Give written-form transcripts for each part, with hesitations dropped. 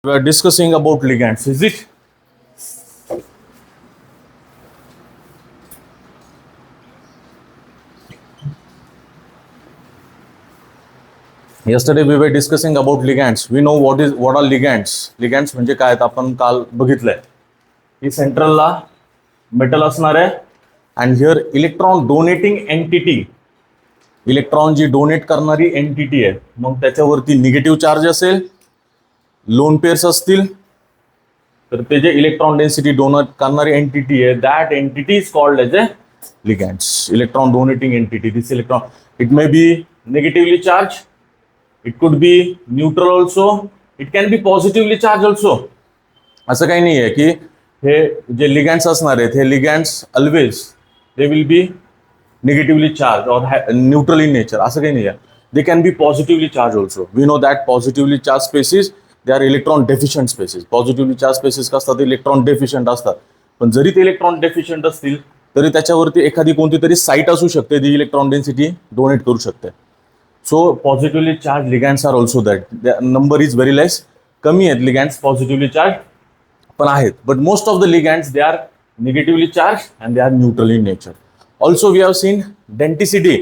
We are discussing about ligands, is it? Yesterday we were discussing about ligands. We know what are ligands. Ligands म्हणजे काय आहेत आपण काल बघितलंय. ही सेंट्रलला metal असणार आहे and here electron donating entity, electron जी डोनेट करणारी एंटिटी आहे, मग त्याच्यावरती निगेटिव्ह चार्ज असेल, लोन पेअर्स असतील, तर ते जे इलेक्ट्रॉन डेन्सिटी डोनेट करणारी एंटिटी आहे, that entity is called as a ligands. Electron donating entity. This electron, it may be negatively charged, it could be neutral also, it can be positively charged also. असं काही नाही आहे की हे जे लिगॅंड्स असणार आहेत, हे ligands always they will be negatively charge or neutral in nature, असं काही नाही आहे. They can be positively charge also. We know that positively charge species they are electron deficient species. Positively charge species का असतात, electron deficient असतात. पण जरी ते इलेक्ट्रॉन डेफिशियंट असतील तरी त्याच्यावरती एखादी कोणती तरी साईट असू शकते जी इलेक्ट्रॉन डेन्सिटी डोनेट करू शकते. So positively charge ligands are also that number is very less. कमी आहेत लिगॅंड्स पॉझिटिव्हली चार्ज पण आहेत, but most of the ligands they are negatively charge and they are neutral in nature. Also we have seen denticity.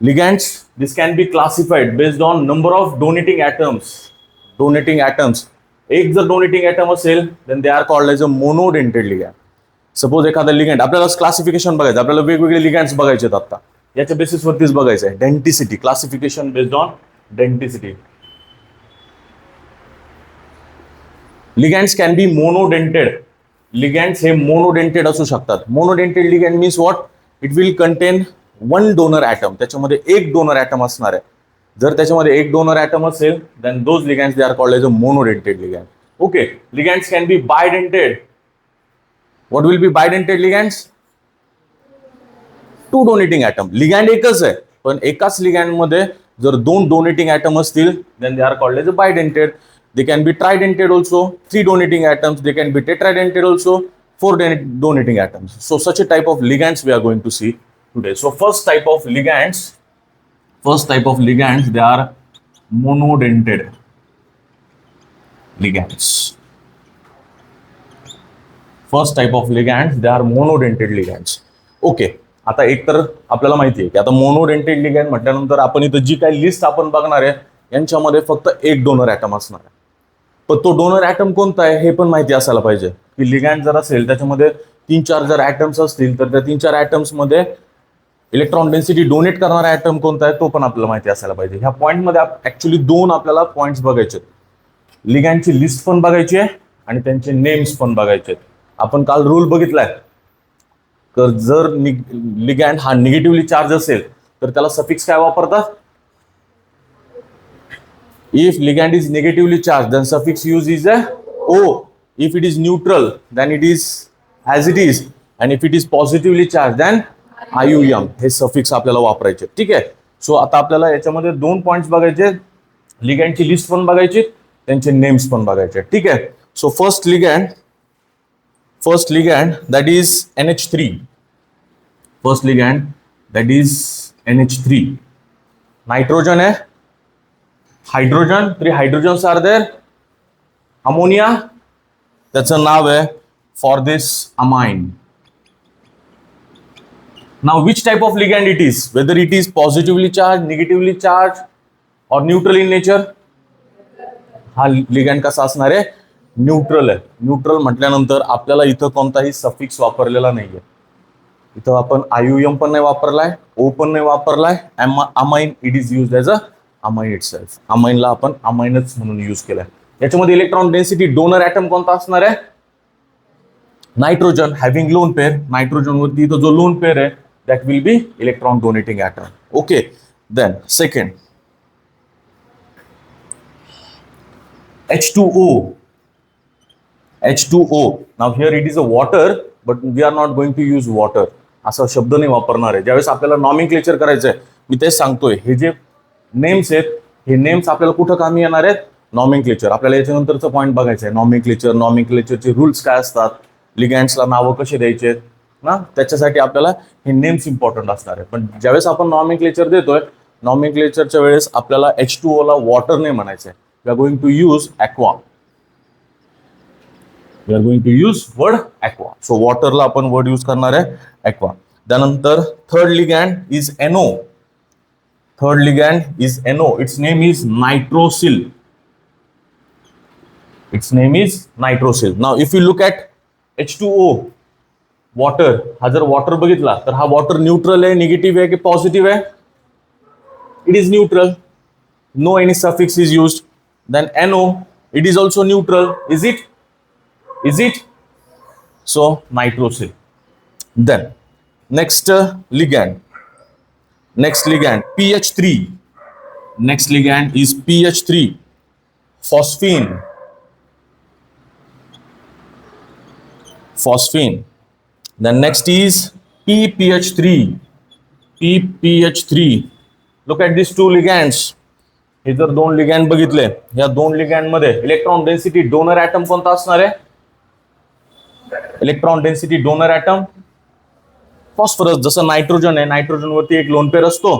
Ligands this can be classified based on number of donating atoms. Donating atoms, एक जर donating atom असेल then they are called as a monodentate ligand. Suppose एखादा ligand, आपल्याला classification बघायचं, आपल्याला वेगवेगळे लिगॅंड्स बघायचे आहेत आता, याच्या बेसिसवरतीच बघायचं आहे. Denticity, classification based on denticity. Ligands can be monodentate. Ligands हे मोनोडेंटेड असू शकतात. Monodentate ligand means what? It will contain one donor atom. त्याच्यामध्ये एक डोनर ॲटम असणार आहे. जर त्याच्यामध्ये एक डोनर ॲटम असेल then those ligands they are called as a monodentate ligand. Okay. Ligands can be bidentate. What will be bidentate ligands? Two donating atom. Ligand एकच आहे, पण एकाच लिगॅंड मध्ये जर दोन डोनेटिंग ॲटम असतील then they are called as a bidentate. They can be tridentate also. Three donating atoms. They can be tetradentate also. Four donating atoms. So such a type of ligands we are going to see today. So first type of ligands they are monodentate ligands. First type of ligands they are monodentate ligands. Okay. आता एक तर आपल्याला माहिती आहे की आता monodentate ligand म्हटल्यानंतर आपण इथं जी काही लिस्ट आपण बघणार आहे यांच्यामध्ये फक्त एक डोनर ॲटम असणार आहे. पण तो डोनर ॲटम कोणता आहे हे पण माहिती असायला पाहिजे की लिगॅंड जर असेल त्याच्यामध्ये 3-4 जर ॲटम्स असतील तर त्या 3-4 ॲटम्समध्ये इलेक्ट्रॉन डेन्सिटी डोनेट करणारा ॲटम कोणता आहे तो पण आपल्याला माहिती असायला पाहिजे. ह्या पॉईंटमध्ये ऍक्च्युली दोन आपल्याला पॉईंट्स बघायचे. लिगॅंडची लिस्ट पण बघायची आहे आणि त्यांचे नेम्स पण बघायचे आहेत. आपण काल रूल बघितलाय, तर जर लिगॅंड हा निगेटिव्हली चार्ज असेल तर त्याला सफिक्स काय वापरतात? If ligand is negatively charge then suffix use is a O. If it is neutral then it is as it is, and if it is positively charge then IUM. हे suffix आपल्याला वापरायचे. ठीक आहे. So आता आपल्याला याच्यामध्ये दोन points बघायचे, लिगॅंडची लिस्ट पण बघायची, त्यांचे नेम्स पण बघायचे. ठीक आहे. So first ligand that is NH3. First ligand that is NH3. Nitrogen है, hydrogen, 3 hydrogens are there. Ammonia, त्याचं नाव आहे for this amine. Now which type of ligand it is? Whether it is positively charged, negatively charged or neutral in nature? हा ligand कसा असणार आहे? Neutral आहे. Neutral म्हटल्यानंतर आपल्याला इथं कोणताही सफिक्स वापरलेला नाहीये. इथं आपण IUM पण नाही वापरलाय, O पण नाही वापरलाय. Amine it is use as a amine itself. अमाइनला आपण अमाइनच म्हणून यूज केलाय. याच्यामध्ये इलेक्ट्रॉन डेन्सिटी डोनर ॲटम कोणता असणार आहे? Nitrogen having lone pair. Nitrogen वरती इथं जो लोन पेअर आहे that will be electron donating atom. Okay. Then second H2O. H2O. Now here it is a water, but we are not going to use water. असा शब्द नाही वापरणार आहे. ज्यावेळेस आपल्याला नॉमेनक्लेचर करायचं आहे, मी तेच सांगतोय, हे जे नेम्स आहेत हे नेम्स आपल्याला कुठं कामी येणार आहेत? नॉमेनक्लेचर. आपल्याला याच्यानंतरचं पॉईंट बघायचं आहे. नॉमेनक्लेचरचे रूल्स काय असतात, लिगॅंड्सला नावं कसे द्यायचे आहेत ना, त्याच्यासाठी आपल्याला हे नेम्स इम्पॉर्टंट असणार आहे. पण ज्यावेळेस आपण नॉमेनक्लेचर देतोय, नॉमेनक्लेचरच्या वेळेस आपल्याला H2O ला वॉटर नाही म्हणायचं आहे, we are going to use aqua. We are going to use word aqua. So water ला आपण word use करणार आहे aqua. त्यानंतर third ligand is NO. Third ligand is NO. Its name is nitrosyl. Its name is nitrosyl. Now if you look at H2O, water, हा जर water बघितला तर हा water neutral आहे, negative आहे की positive आहे? It is neutral. No any suffix is used. Then NO, it is also neutral. Is it? Is it? So nitrosyl. Then next ligand. Next ligand PH3. Next ligand is PH3. Phosphine. Phosphine. Then next is PPH3. PPH3. Look at these two ligands. हे जर दोन लिगॅन्ड बघितले, या दोन लिगॅन्ड मध्ये electron density donor atom कोणता असणार आहे? Electron density donor atom phosphorus. जसं नायट्रोजन आहे, नायट्रोजन वरती एक लोन पेअर असतो,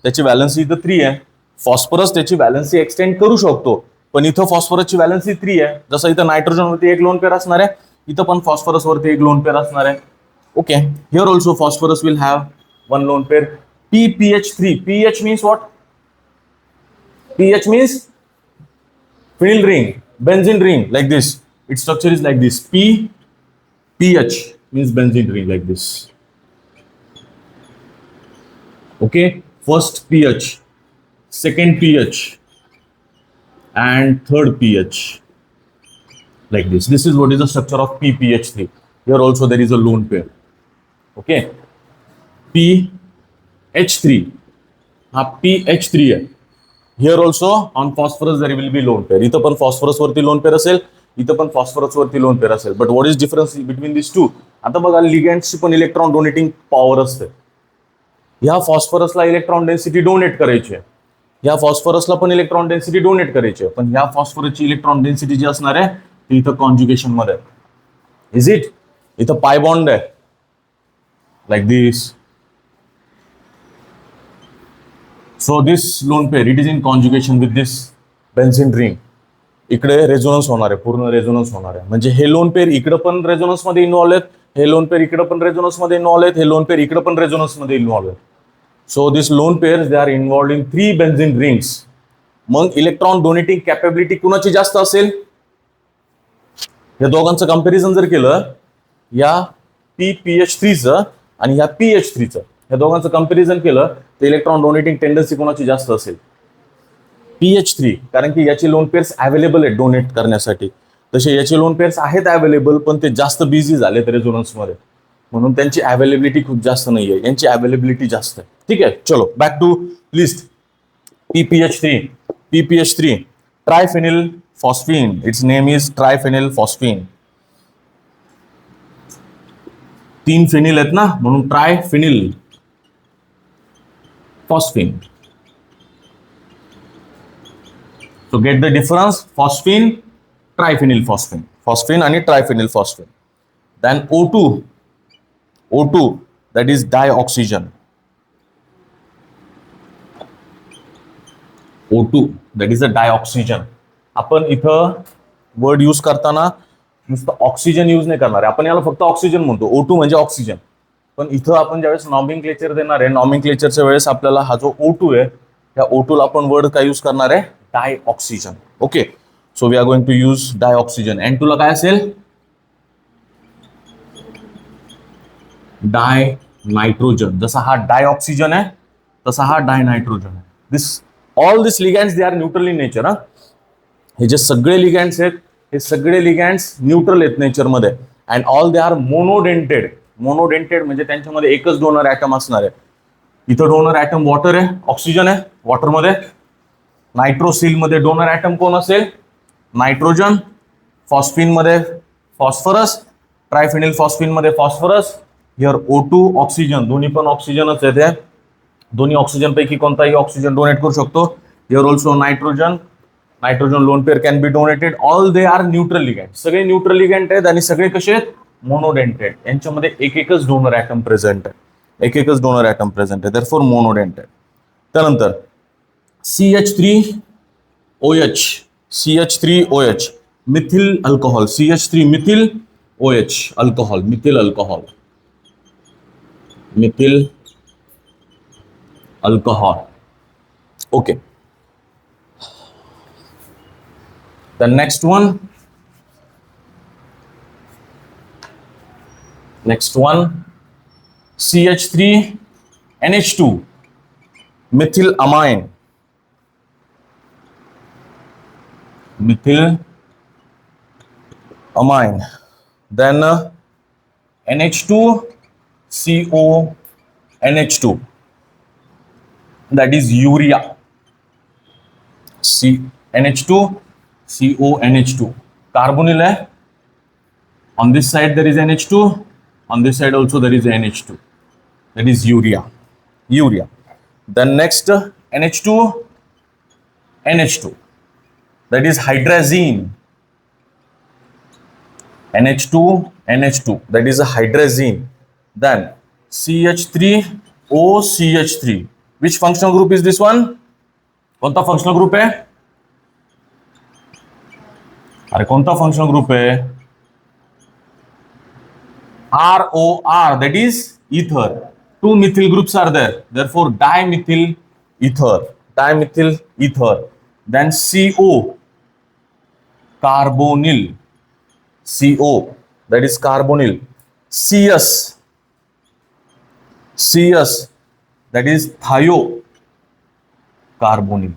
त्याची व्हॅलन्सी इथं 3 आहे. फॉस्फरस त्याची व्हॅलन्सी एक्सटेंड करू शकतो, पण इथं फॉस्फरसची व्हॅलन्सी 3 आहे. जसं इथं नायट्रोजन वरती एक लोन पेअर असणार आहे, इथं पण फॉस्फरस वरती एक लोन पेअर असणार आहे. Okay, here also phosphorus will have one lone pair. PPH3. PH means what? PH means phenyl ring, benzene ring, like this. Its structure is like this. PH means benzene ring, like this. Okay, first pH, second pH, and third pH, like this. This is what is the structure of PPH3. Here also there is a lone pair. Okay, PH3. हा PH3 आहे. Here also on phosphorus there will be lone pair. इथं पण phosphorus वरती lone pair असेल, इथं पण phosphorus वरती lone pair असेल. But what is difference between these two? आता बघा, लिगँड्सची पण इलेक्ट्रॉन डोनेटिंग पॉवर असते. ह्या फॉस्फरसला इलेक्ट्रॉन डेन्सिटी डोनेट करायची आहे, ह्या फॉस्फरसला पण इलेक्ट्रॉन डेन्सिटी डोनेट करायची आहे, पण ह्या फॉस्फरसची इलेक्ट्रॉन डेन्सिटी जी असणार आहे ती इथं कॉन्ज्युगेशन मध्ये. Is it? इथं पाय बॉन्ड आहे, like this. So this lone pair, it is in conjugation with this benzene ring. इकडे रेझोनन्स होणार आहे, पूर्ण रेझोनन्स होणार आहे. म्हणजे हे लोन पेअर इकडे पण रेझोनन्स मध्ये इन्व्हॉल्व आहेत, हे लोन पेअर इकडे पण रेझोनन्स मध्ये इन्व्हॉल्व आहेत, हे लोन पेअर इकडे पण रेझोनन्स मध्ये इन्व्हॉल्व आहेत. So this loan pairs they are involve in 3 benzene rings. मग इलेक्ट्रॉन डोनेटिंग कॅपॅबिलिटी कुणाची जास्त असेल? या दोघांचं कंपॅरिझन जर केलं, या PPH3चं आणि या PH3चं, या दोघांचं कंपॅरिझन केलं तर इलेक्ट्रॉन डोनेटिंग टेंडन्सी कोणाची जास्त असेल? PH3. कारण की याचे लोन पेअर्स अवेलेबल आहेत डोनेट करण्यासाठी. तसे याचे लोन पेअर्स आहेत अवेलेबल, पण ते जास्त बिझी झालेत रेझोनन्स मध्ये, म्हणून त्यांची अवेलेबिलिटी खूप जास्त नाहीये, यांची अवेलेबिलिटी जास्त आहे. ठीक आहे, चलो back to list. PPH3. PPH3 triphenyl phosphine. Its name is triphenyl phosphine. 3 phenyl आहेत ना, म्हणून ट्रायफेनिल phosphine. So get the difference: phosphine, triphenyl phosphine, phosphine and triphenyl phosphine. Then O2, O2, that is dioxygen. O2, that is a dioxygen. आपण इथं word use करताना नुसतं oxygen use नाही करणार आहे, आपण याला फक्त ऑक्सिजन म्हणतो. O2 म्हणजे ऑक्सिजन. पण इथं आपण ज्यावेळेस नॉमेनक्लेचर देणार आहे, नॉमेनक्लेचरच्या वेळेस आपल्याला हा जो O2 आहे, त्या O2 ला आपण वर्ड काय यूज करणार आहे? Dioxygen. Okay, so we are going to use dioxygen. N2 ला काय असेल? Dinitrogen. जसा हा डायऑक्सिजन आहे तसा हा डाय नायट्रोजन आहे. This all this ligands they are neutral in nature. हे जे सगळे लिगँड्स आहेत, हे सगळे लिगँड्स न्यूट्रल आहेत नेचरमध्ये. And all they are monodentate. Monodentate म्हणजे त्यांच्यामध्ये एकच डोनर ऍटम असणार आहे. इथं डोनर ऍटम वॉटर आहे, ऑक्सिजन आहे वॉटरमध्ये. नायट्रोसिल मध्ये डोनर ऍटम कोण असेल? नायट्रोजन. फॉस्फिन मध्ये फॉस्फरस. ट्रायफेनिल फॉस्फिन मध्ये फॉस्फरस. Here O2 oxygen. दोन्ही पण ऑक्सिजनच आहेत. दोन्ही ऑक्सिजन पैकी कोणताही ऑक्सिजन डोनेट करू शकतो. Here also nitrogen. Nitrogen lone pair can be donated. All they are neutral ligand. सगळे न्यूट्रल लिगँड आहेत आणि सगळे कसे आहेत? मोनोडेंटेड. यांच्यामध्ये एक एकच डोनर ऍटम प्रेझेंट आहे, एक एकच डोनर ऍटम प्रेझेंट आहे. Therefore monodentate. त्यानंतर CH3OH. CH3OH, methyl alcohol, CH3 methyl OH, alcohol, methyl alcohol, methyl alcohol. Okay. The next one, CH3NH2, methylamine, methylamine. Then NH2CONH2, that is urea. NH2CONH2, carbonyl hai. On this side there is NH2, on this side also there is NH2, that is urea. Then next NH2NH2, that is hydrazine. NH2NH2, that is a hydrazine. Then CH3OCH3, which functional group is this one? कौन-सा functional group है? अरे कौन-सा functional group है? ROR, that is ether. Two methyl groups are there, therefore dimethyl ether. Then CO, carbonyl. CO, that is carbonyl. CS, that is thiocarbonyl.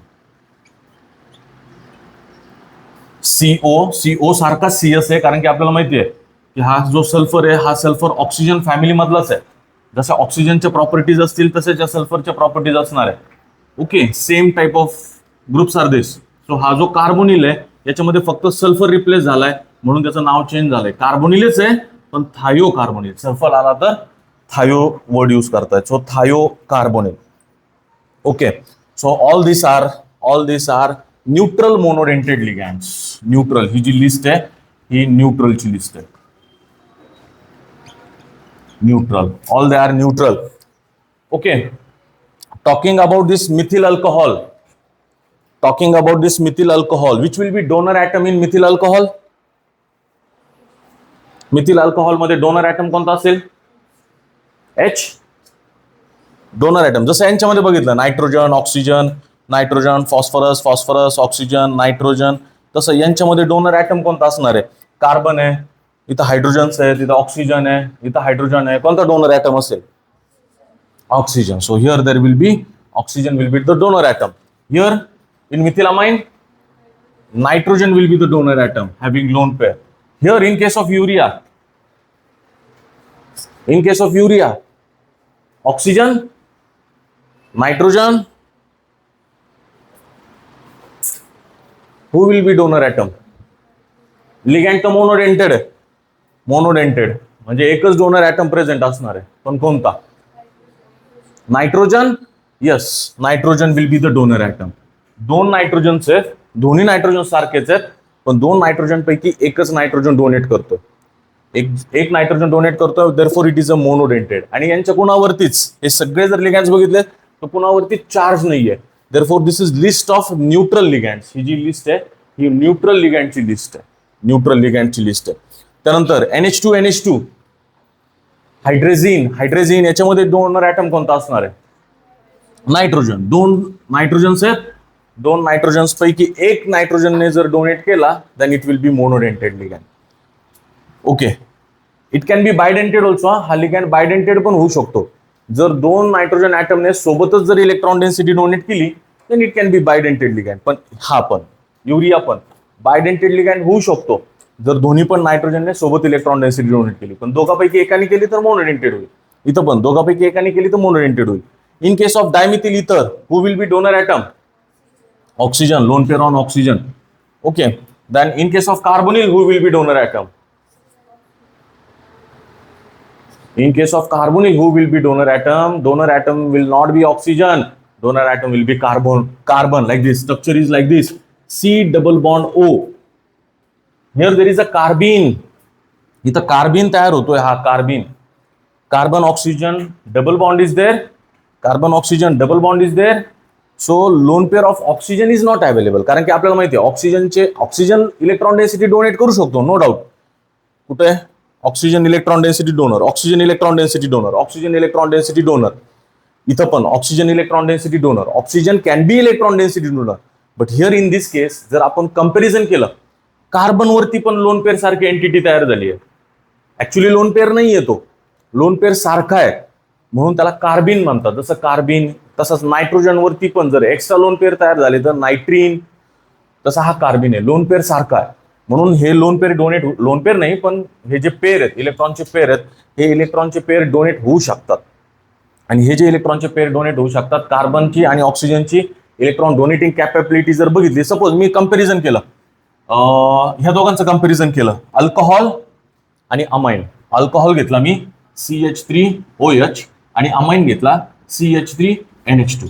CO सारखा CS आहे, कारण की आपल्याला माहिती आहे की हा जो सल्फर आहे हा सल्फर ऑक्सिजन फॅमिली मधलाच आहे. जसं ऑक्सिजनच्या प्रॉपर्टीज असतील तसेच या सल्फरच्या प्रॉपर्टीज असणार आहे. Okay, same type of groups are this. So हा जो कार्बोनिल आहे याच्यामध्ये फक्त सल्फर रिप्लेस झालाय म्हणून त्याचं नाव चेंज झालंय. कार्बोनिलच आहे पण थायोकार्बोनिल. सल्फर आला तर थायो वर्ड यूज करतायत. So थायोकार्बोनिल. Okay, so all this R neutral monodentate लिगॅंड्स. Neutral ही जी लिस्ट आहे ही न्यूट्रलची लिस्ट आहे. Neutral, all they are neutral. Okay, talking about this methyl alcohol, which will be donor atom in methyl alcohol? methyl alcohol मध्ये donor atom कोणता असेल? H, donor atom. जसं यांच्यामध्ये बघितलं nitrogen, oxygen, nitrogen, phosphorus, oxygen, nitrogen, तसं यांच्यामध्ये donor item कोणता असणार आहे? कार्बन आहे, इथं हायड्रोजन्स आहे, तिथं ऑक्सिजन आहे, इथं हायड्रोजन आहे. कोणता डोनर ॲटम असेल? Oxygen. So here there will be oxygen will be the donor atom. Here in methylamine nitrogen will be the donor atom having lone pair. Here in case of urea, oxygen, nitrogen, who will be donor atom? Ligand तर monodentate आहे. Monodentate म्हणजे एकच donor atom present असणार आहे, पण कोणता? Nitrogen. Yes, nitrogen will be the donor atom. दोन nitrogens आहेत, दोन्ही नायट्रोजन सारखेच आहेत, पण दोन नायट्रोजन पैकी एकच नायट्रोजन डोनेट करतो. एक नायट्रोजन डोनेट करतो, therefore it is a monodentate. आणि यांच्या कोणावरतीच हे सगळे जर लिगॅंड्स बघितले तर कोणावरती चार्ज नाहीये. Therefore this is list of neutral ligands. ही जी लिस्ट आहे ही न्यूट्रल लिगॅंडची लिस्ट आहे. त्यानंतर NH2 हायड्रेझिन याच्यामध्ये डोनर ॲटम कोणता असणार आहे? नायट्रोजन. दोन नायट्रोजन्स आहेत, दोन नायट्रोजन्स पैकी एक नायट्रोजनने जर डोनेट केला then it will be monodentate ligand. Okay, it can be bidentate also. हा लिगॅंड बायडेंटेड पण होऊ शकतो. जर दोन नायट्रोजन ॲटमने सोबतच जर इलेक्ट्रॉन डेन्सिटी डोनेट केली then it can be bidentate ligand. पण हा पण युरिया पण बायडेंटेड लिगॅंड होऊ शकतो जर दोन्ही पण नायट्रोजनने सोबत इलेक्ट्रॉन डेन्सिटी डोनेट केली. पण दोघापैकी एकाने केली तर मोनोडेंटेड होईल. इथं पण दोघापैकी एकाने केली तर मोनोडेंटेड होईल. In case of dimethyl ether, who will be donor atom? Oxygen, lone pair on oxygen. Okay, then in case of carbonyl, who will be donor atom? In case of carbonyl, who will be donor atom? Donor atom will not be oxygen. Donor atom will be carbon. Like this. Structure is like this. C double bond O. Here there is a carbene. इथं कार्बिन तयार होतोय. हा कार्बिन. Carbon oxygen double bond is there. So lone pair of oxygen is not available, कारण की आपल्याला माहिती आहे oxygen electron density donate करू शकतो, नो डाऊट. कुठे oxygen electron density donor, oxygen electron density donor, oxygen electron density donor. इथं पण oxygen electron density donor, oxygen can be electron density donor. But here in this case जर आपण comparison केलं, कार्बनवरती पण lone pair सारखी entity तयार झाली आहे. ऍक्च्युली लोन पेअर नाही आहे, तो लोन पेअर सारखा आहे म्हणून त्याला कार्बिन म्हणतात. जसं कार्बिन तसंच नायट्रोजनवरती पण जर एक्स्ट्रा लोन पेअर तयार झाले तर नायट्रीन, तसा हा कार्बिन आहे. लोन पेअर सारखा आहे म्हणून हे लोन पेअर नाही, पण हे जे पेअर आहेत, इलेक्ट्रॉनचे पेअर आहेत, हे इलेक्ट्रॉनचे पेअर डोनेट होऊ शकतात. आणि हे जे इलेक्ट्रॉनचे पेअर डोनेट होऊ शकतात, कार्बनची आणि ऑक्सिजनची इलेक्ट्रॉन डोनेटिंग कॅपॅबिलिटी जर बघितली, सपोज मी कंपॅरिझन केलं, ह्या दोघांचं कंपॅरिझन केलं, अल्कोहॉल आणि अमाइन. अल्कोहॉल घेतला मी CH3OH आणि अमाइन घेतला CH3NH2.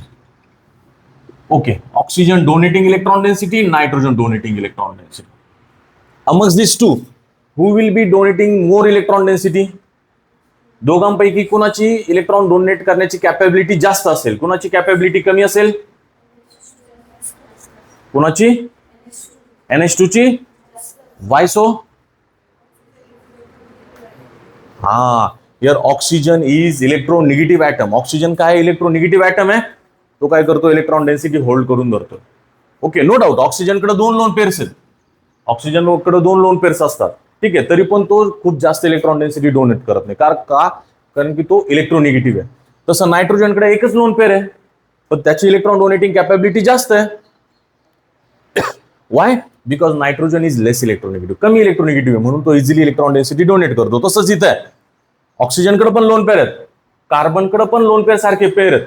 Okay, oxygen donating electron density, nitrogen donating electron density. Amongst this two who will be donating more electron density? दोघांपैकी कुणाची इलेक्ट्रॉन डोनेट करण्याची कॅपॅबिलिटी जास्त असेल, कुणाची कॅपॅबिलिटी कमी असेल? कुणाची? NH2 ची. Why so? हा, here oxygen is electronegative atom. Oxygen काय इलेक्ट्रोनिगेटिव्ह ऍटम आहे, तो काय करतो, इलेक्ट्रॉन डेन्सिटी होल्ड करून धरतो. ओके, नो डाऊट ऑक्सिजनकडे 2 लोन पेअर्स आहेत, ऑक्सिजनकडे 2 लोन पेअर्स असतात, ठीक आहे, तरी पण तो खूप जास्त इलेक्ट्रॉन डेन्सिटी डोनेट करत नाही. कारण की तो इलेक्ट्रोनिगेटिव्ह आहे. तसं नायट्रोजनकडे एकच लोन पेअर आहे, पण त्याची इलेक्ट्रॉन डोनेटिंग कॅपॅबिलिटी जास्त आहे. वाय? बिकॉज नायट्रोजन इज लेस इलेक्ट्रोनिगेटिव्ह, कमी इलेक्ट्रोनिगेटिव्ह आहे म्हणून तो इझिली इलेक्ट्रॉन डेन्सिटी डोनेट करतो. तसंच इथं आहे, ऑक्सिजनकडे पण लोन पेअर आहेत, कार्बनकडे पण लोन पेअर सारखे पेअर आहेत,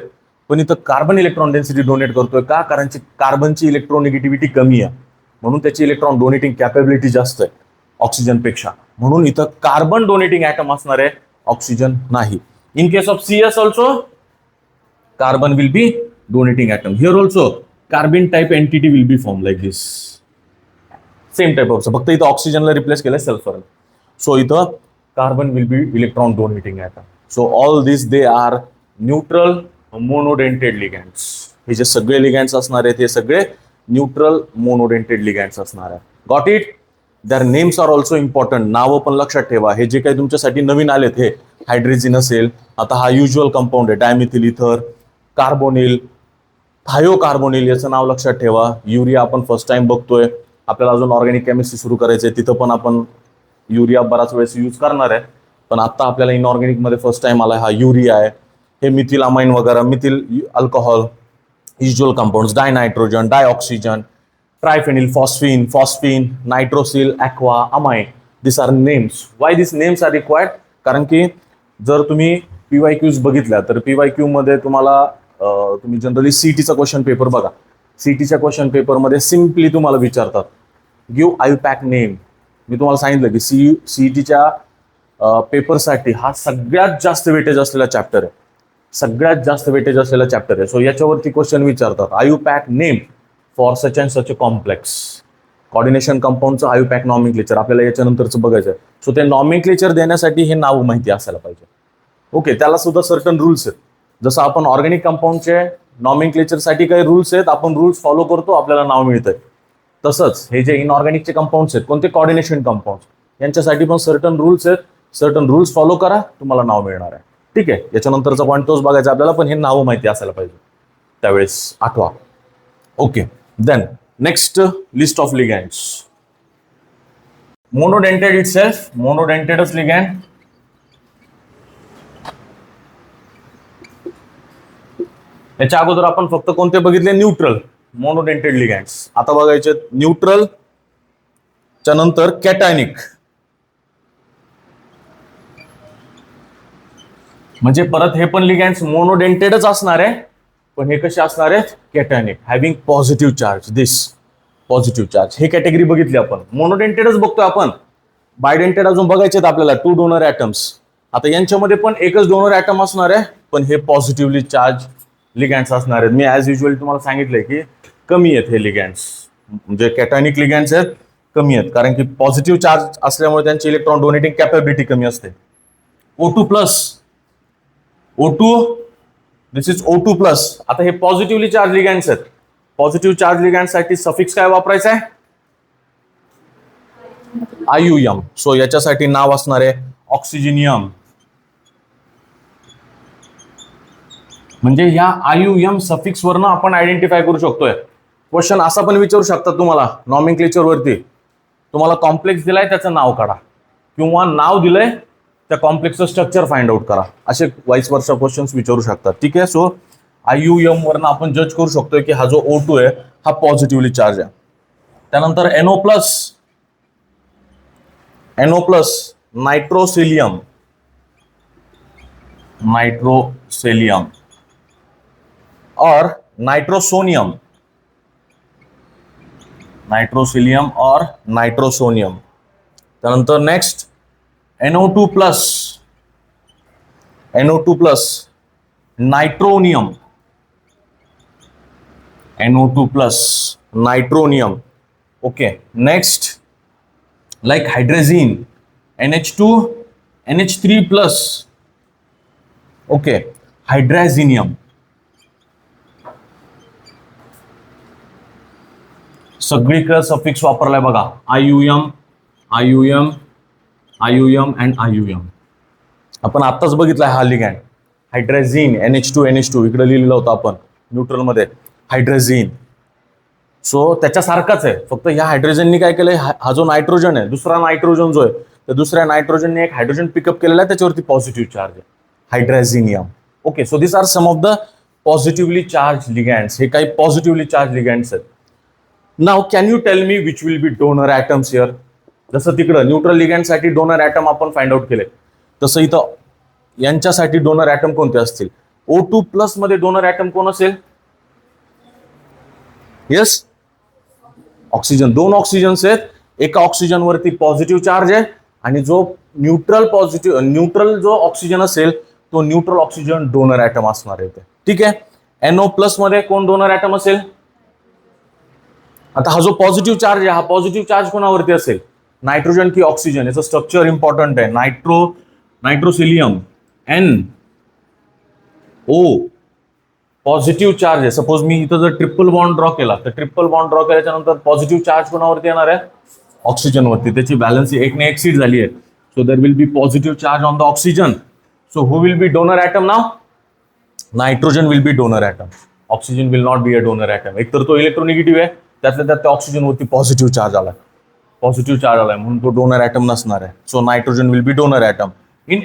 पण इथं कार्बन इलेक्ट्रॉन डेन्सिटी डोनेट करतोय का? कारण कार्बनची इलेक्ट्रोनिगेटिव्हिटी कमी आहे म्हणून त्याची इलेक्ट्रॉन डोनेटिंग कॅपॅबिलिटी जास्त आहे ऑक्सिजनपेक्षा, म्हणून इथं कार्बन डोनेटिंग ऍटम असणार आहे, ऑक्सिजन नाही. In case of CS also carbon will be donating atom. Here also carbene type entity will be form like this, same type of, फक्त इथं ऑक्सिजनला रिप्लेस केलंय सल्फर. सो इथं carbon will be electron donating atom. So all this they are neutral monodentate ligands. हे जे सगळे लिगँड्स असणार आहेत हे सगळे न्यूट्रल मोनोडेंटेड लिगँड्स असणार आहेत. Got it? Their names are also important. नावं पण लक्षात ठेवा. हे जे काही तुमच्यासाठी नवीन आलेत, हे हायड्रेजिन असेल, आता हा युज्युअल कंपाऊंड आहे डायमिथिल इथर, कार्बोनिल, थायोकार्बोनिल, याचं नाव लक्षात ठेवा. युरिया आपण फर्स्ट टाइम बघतोय, आपल्याला अजून ऑर्गॅनिक केमिस्ट्री सुरू करायचंय, तिथं पण आपण युरिया बराच वेळेस यूज करणार आहे, पण आता आपल्याला इनऑर्गॅनिक मध्ये फर्स्ट टाइम आला हा युरिया आहे. हे मिथिल अमाइन वगैरे, methyl alcohol, usual compounds, dinitrogen, dioxygen, triphenyl, phosphine, nitrosyl, aqua, amine. This are names. Why this names are required? कारण की जर तुम्ही PYQs बघितल्या तर PYQ मध्ये तुम्हाला तुम्ही जनरली CETचा क्वेश्चन पेपर बघा. CETच्या क्वेश्चन पेपरमध्ये सिम्पली तुम्हाला विचारतात, गिव्ह आयुपॅक नेम. मी तुम्हाला सांगितलं की CETच्या पेपरसाठी हा सगळ्यात जास्त वेटेज असलेला चॅप्टर आहे, सगळ्यात जास्त वेटेज असलेला चॅप्टर आहे. सो याच्यावरती क्वेश्चन विचारतात, IUPAC name for such and such a complex. Coordination कंपाऊंडचं आयुपॅक नॉमेनक्लेचर आपल्याला याच्यानंतरचं बघायचं आहे. सो ते नॉमेनक्लेचर देण्यासाठी हे नाव माहिती असायला पाहिजे. ओके, त्याला सुद्धा सर्टन रूल्स आहेत. जसं आपण ऑर्गॅनिक कंपाऊंडचे नॉमेनक्लेचरसाठी काही रूल्स आहेत, आपण रूल्स फॉलो करतो, आपल्याला नाव मिळतंय. तसंच हे जे इनऑर्गॅनिकचे कंपाऊंड्स आहेत, कोणते कॉर्डिनेशन कंपाऊंड, यांच्यासाठी पण सर्टन रूल्स आहेत. सर्टन रूल्स फॉलो करा, तुम्हाला नाव मिळणार आहे. ठीक आहे, याच्यानंतरचा पॉईंट तोच बघायचा आपल्याला, पण हे नाव माहिती असायला पाहिजे, त्यावेळेस आठवा. Okay, then next list of ligands. Monodentate itself, मोनोडेंटेडच लिगँड. याच्या अगोदर आपण फक्त कोणते बघितले? Neutral monodentate ligands. आता बघायचे न्यूट्रल च्या नंतर कॅटायनिक, म्हणजे परत हे पण लिगँड्स मोनोडेंटेडच असणार आहे, पण हे कसे असणार आहेत? कॅटायनिक, हॅव्हिंग पॉझिटिव्ह चार्ज. दिस पॉझिटिव्ह चार्ज. हे कॅटेगरी बघितली आपण. मोनोडेंटेडच बघतोय आपण, बायडेंटेड अजून बघायचे आपल्याला, 2 डोनर ॲटम्स. आता यांच्यामध्ये पण एकच डोनर ॲटम असणार आहे, पण हे पॉझिटिव्हली चार्ज लिगँड्स असणार आहेत. मी ॲज युजल तुम्हाला सांगितलंय की कमी आहेत हे लिगँड्स, म्हणजे कॅटायनिक लिगँड्स आहेत कमी आहेत, कारण की पॉझिटिव्ह चार्ज असल्यामुळे त्यांची इलेक्ट्रॉन डोनेटिंग कॅपॅबिलिटी कमी असते. O2+, O2, this is O2+. आता हे पॉझिटिव्हली चार्ज लिगँड्स आहेत. पॉझिटिव्ह चार्ज लिगँडसाठी सफिक्स काय वापरायचा आहे? IUM. सो याच्यासाठी नाव असणार आहे ऑक्सिजनियम. म्हणजे ह्या IUM सफिक्स वरनं आपण आयडेंटिफाय करू शकतोय. क्वेश्चन असा पण विचारू शकतात तुम्हाला नॉमेनक्लेचर वरती, तुम्हाला कॉम्प्लेक्स दिलाय त्याचं नाव काढा, किंवा नाव दिलंय त्या कॉम्प्लेक्सचं स्ट्रक्चर फाइंड आउट करा, असे वाईस वर्षा क्वेश्चन्स विचारू शकतात. ठीक आहे. सो IUM वरनं आपण जज करू शकतोय की हा जो O2 आहे हा पॉझिटिव्हली चार्ज आहे. त्यानंतर NO+, नायट्रोसिलियम, और नाइट्रोसोनियम, त्यानंतर next NO2+, nitronium, okay. Next like hydrazine, NH2, NH3+, okay, hydrazinium. सगळीकडे सफिक्स वापरलाय बघा, IUM अँड IUM. आपण आत्ताच बघितलाय हा लिगँड हायड्रोजीन, NH2 इकडे लिहिलेलं होतं आपण न्यूट्रल मध्ये हायड्रोजीन. सो त्याच्यासारखाच आहे, फक्त ह्या हायड्रोजननी काय केलंय, हा जो नायट्रोजन आहे, दुसरा नायट्रोजन जो आहे, तर दुसऱ्या नायट्रोजनने एक हायड्रोजन पिकअप केलेला आहे, त्याच्यावरती पॉझिटिव्ह चार्ज आहे, hydrazinium. Okay. So this are some of the positively charge ligands. हे काही पॉझिटिव्हली चार्ज लिगँड्स आहेत. Now can you tell me which will be donor atoms here? जसं तिकडं न्यूट्रल लिगँडसाठी डोनर ॲटम आपण फाइंड आउट केले, तसं इथं यांच्यासाठी डोनर ॲटम कोणते असतील? O2+ मध्ये डोनर ॲटम कोण असेल? Yes, oxygen. 2 ऑक्सिजन्स आहेत, एका ऑक्सिजन वरती पॉझिटिव्ह चार्ज आहे, आणि जो न्यूट्रल जो ऑक्सिजन असेल तो न्यूट्रल ऑक्सिजन डोनर ॲटम असणार आहे. ठीक आहे. NO+ मध्ये कोण डोनर ॲटम असेल? आता हा जो पॉझिटिव्ह चार्ज आहे, हा पॉझिटिव्ह चार्ज कोणावरती असेल? नायट्रोजन की ऑक्सिजन? याचं स्ट्रक्चर इम्पॉर्टंट आहे. नायट्रोसिलियम NO पॉझिटिव्ह चार्ज आहे. सपोज मी इथं जर ट्रिपल बॉन्ड ड्रॉ केला, तर ट्रिपल बॉन्ड ड्रॉ केल्याच्या नंतर पॉझिटिव्ह चार्ज कोणावरती येणार आहे? ऑक्सिजनवरती. त्याची बॅलन्स 1 ने एक्सीड झाली आहे. So there will be positive charge on the oxygen. So who will be donor atom नाव? Nitrogen will be donor atom. Oxygen will not be a donor atom. एकतर तो इलेक्ट्रोनिगेटिव्ह आहे, त्यातल्या त्यात त्या ऑक्सिजनवरती पॉझिटिव्ह चार्ज आलाय, म्हणून तो डोनर ॲटम नसणार आहे. So nitrogen will be donor atom. In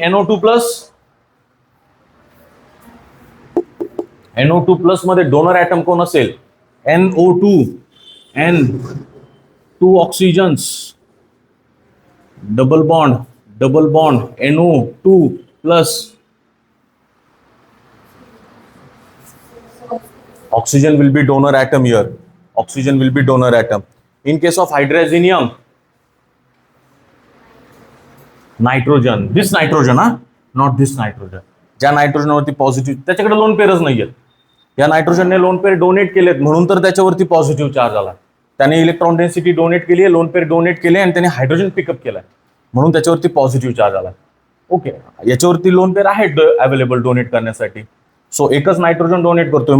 NO2+ मध्ये डोनर ॲटम कोण असेल? NO2 oxygens, double bond NO2+. Oxygen will be donor atom here. In case of hydrazinium, nitrogen. This nitrogen, not this nitrogen. ज्या nitrogen वरती positive, त्याच्याकडे loan पेअरच नाहीयेत, या नायट्रोजनने lone pair donate केलेत, म्हणून तर त्याच्यावरती पॉझिटिव्ह चार्ज आला. त्याने इलेक्ट्रॉन डेन्सिटी डोनेट केली आहे, लोन पेअर डोनेट केले, आणि त्याने हायड्रोजन पिकअप केलाय, म्हणून त्याच्यावरती पॉझिटिव्ह चार्ज आला. ओके. याच्यावरती लोन पेअर आहेत अवेलेबल डोनेट करण्यासाठी. सो एकच नायट्रोजन डोनेट करतोय,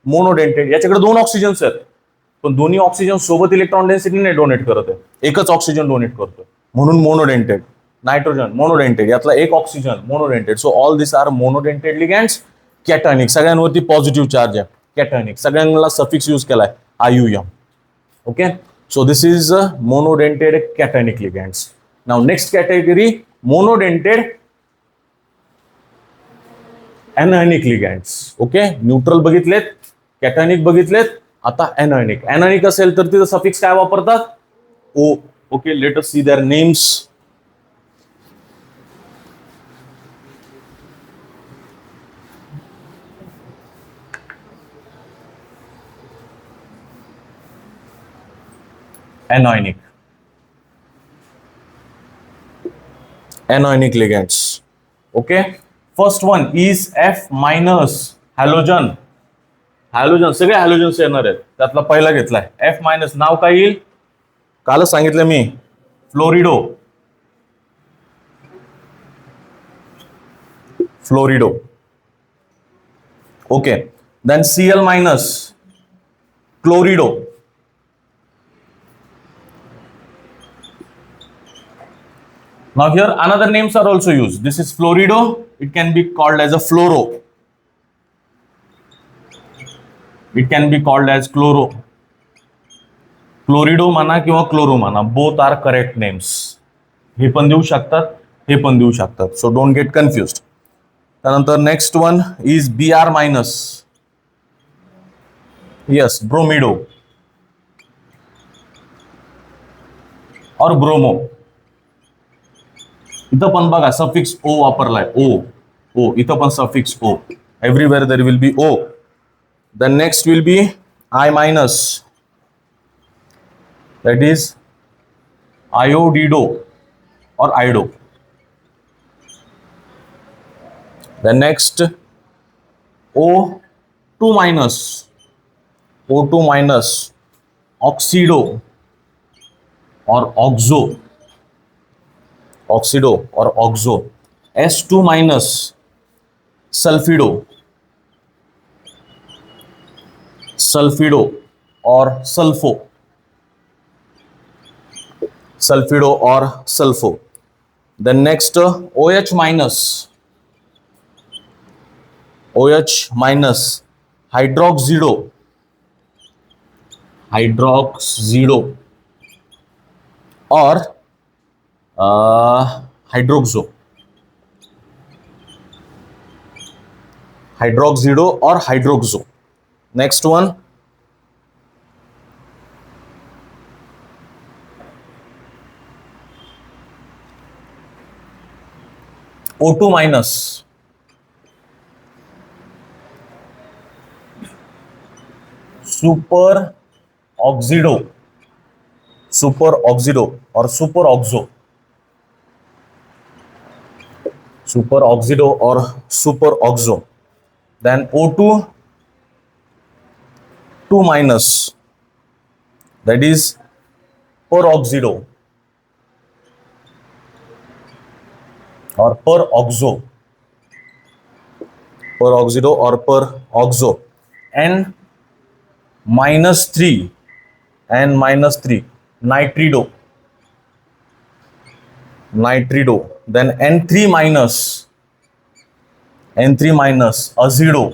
मोनोडेंटेड. याच्याकडे 2 ऑक्सिजन्स आहेत, पण दोन्ही ऑक्सिजन सोबत इलेक्ट्रॉन डेन्सिटीने डोनेट करत आहे, एकच ऑक्सिजन डोनेट करतोय, म्हणून मोनोडेंटेड. नायट्रोजन मोनोडेंटेड, यातला एक oxygen monodentate. So all this are monodentate ligands. Cationic, सगळ्यांवरती पॉझिटिव्ह चार्ज आहे. कॅटायनिक, सगळ्यांना सफिक्स यूज केलाय IUM. Okay. So this is monodentate cationic ligands. Now next category, monodentate anionic ligands. Okay. Neutral बघितलेत, cationic बघितलेत, आता anionic. Anionic असेल तर तिथं सफिक्स काय वापरतात? O. Okay. Let us see their names. Anionic ligands. Okay. First one is F-, halogen. सगळे halogens येणार आहेत, त्यातला पहिला घेतलाय F-. नाव काय येईल? कालच सांगितलं मी, फ्लोरिडो. Okay, then Cl minus, chlorido. Now here another names are also used. This is fluorido. It can be called as a fluoro. It can be called as chloro. क्लोरिडो म्हणा किंवा क्लोरो म्हणा, बोथ आर करेक्ट नेम्स. हे पण देऊ शकतात, हे पण देऊ शकतात. So don't get confused. त्यानंतर next one is Br minus. Yes, bromido or bromo. इथं पण बघा सफिक्स ओ वापरलाय. ओ इथं पण suffix O. Everywhere there will be O. The next will be I minus. That is iodido or iodo. The next O2 minus, O2 minus, oxido or oxo, oxido or oxo. S2 minus, sulfido, sulfido or sulfo. Sulfido or sulfo. Then next OH minus, OH minus, hydroxido, hydroxido or hydroxo, hydroxido or hydroxo. Next one O2 minus, super oxido, super oxido or super oxo, super oxido or super oxo. Then O2 2 minus, that is peroxido or peroxo, peroxido or peroxo. N minus 3, N minus 3, nitrido, nitrido. Then N3 minus, N3 minus, azido,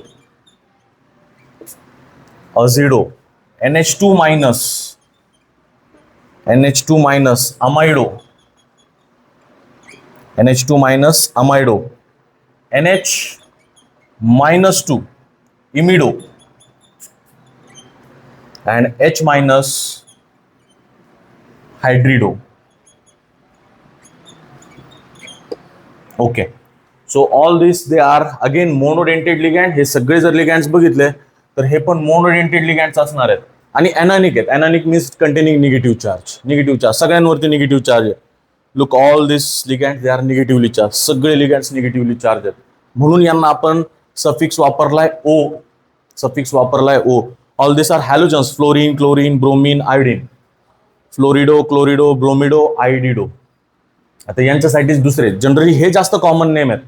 azido. NH2 minus, NH2 minus, amido, NH2 minus, amido. NH minus 2, imido. And H minus, hydrido. Okay. So all this they are again monodentate ligand. हे सगळे जर लिगँड्स बघितले तर हे पण monodentate ligands असणार आहेत. आणि एनानिक आहेत. Anionic means containing negative charge. Negative charge सगळ्यांवरती निगेटिव्ह चार्ज आहे. Look all this ligand they are negatively charge. सगळे लिगँड्स निगेटिव्हली चार्ज आहेत. म्हणून यांना आपण सफिक्स वापरलाय ओ. सफिक्स वापरलाय ओ. All this are halogens. Fluorine, chlorine, bromine, iodine. Fluorido, chlorido, bromido, iodido. आता यांच्यासाठी दुसरे जनरली हे जास्त कॉमन नेम आहेत.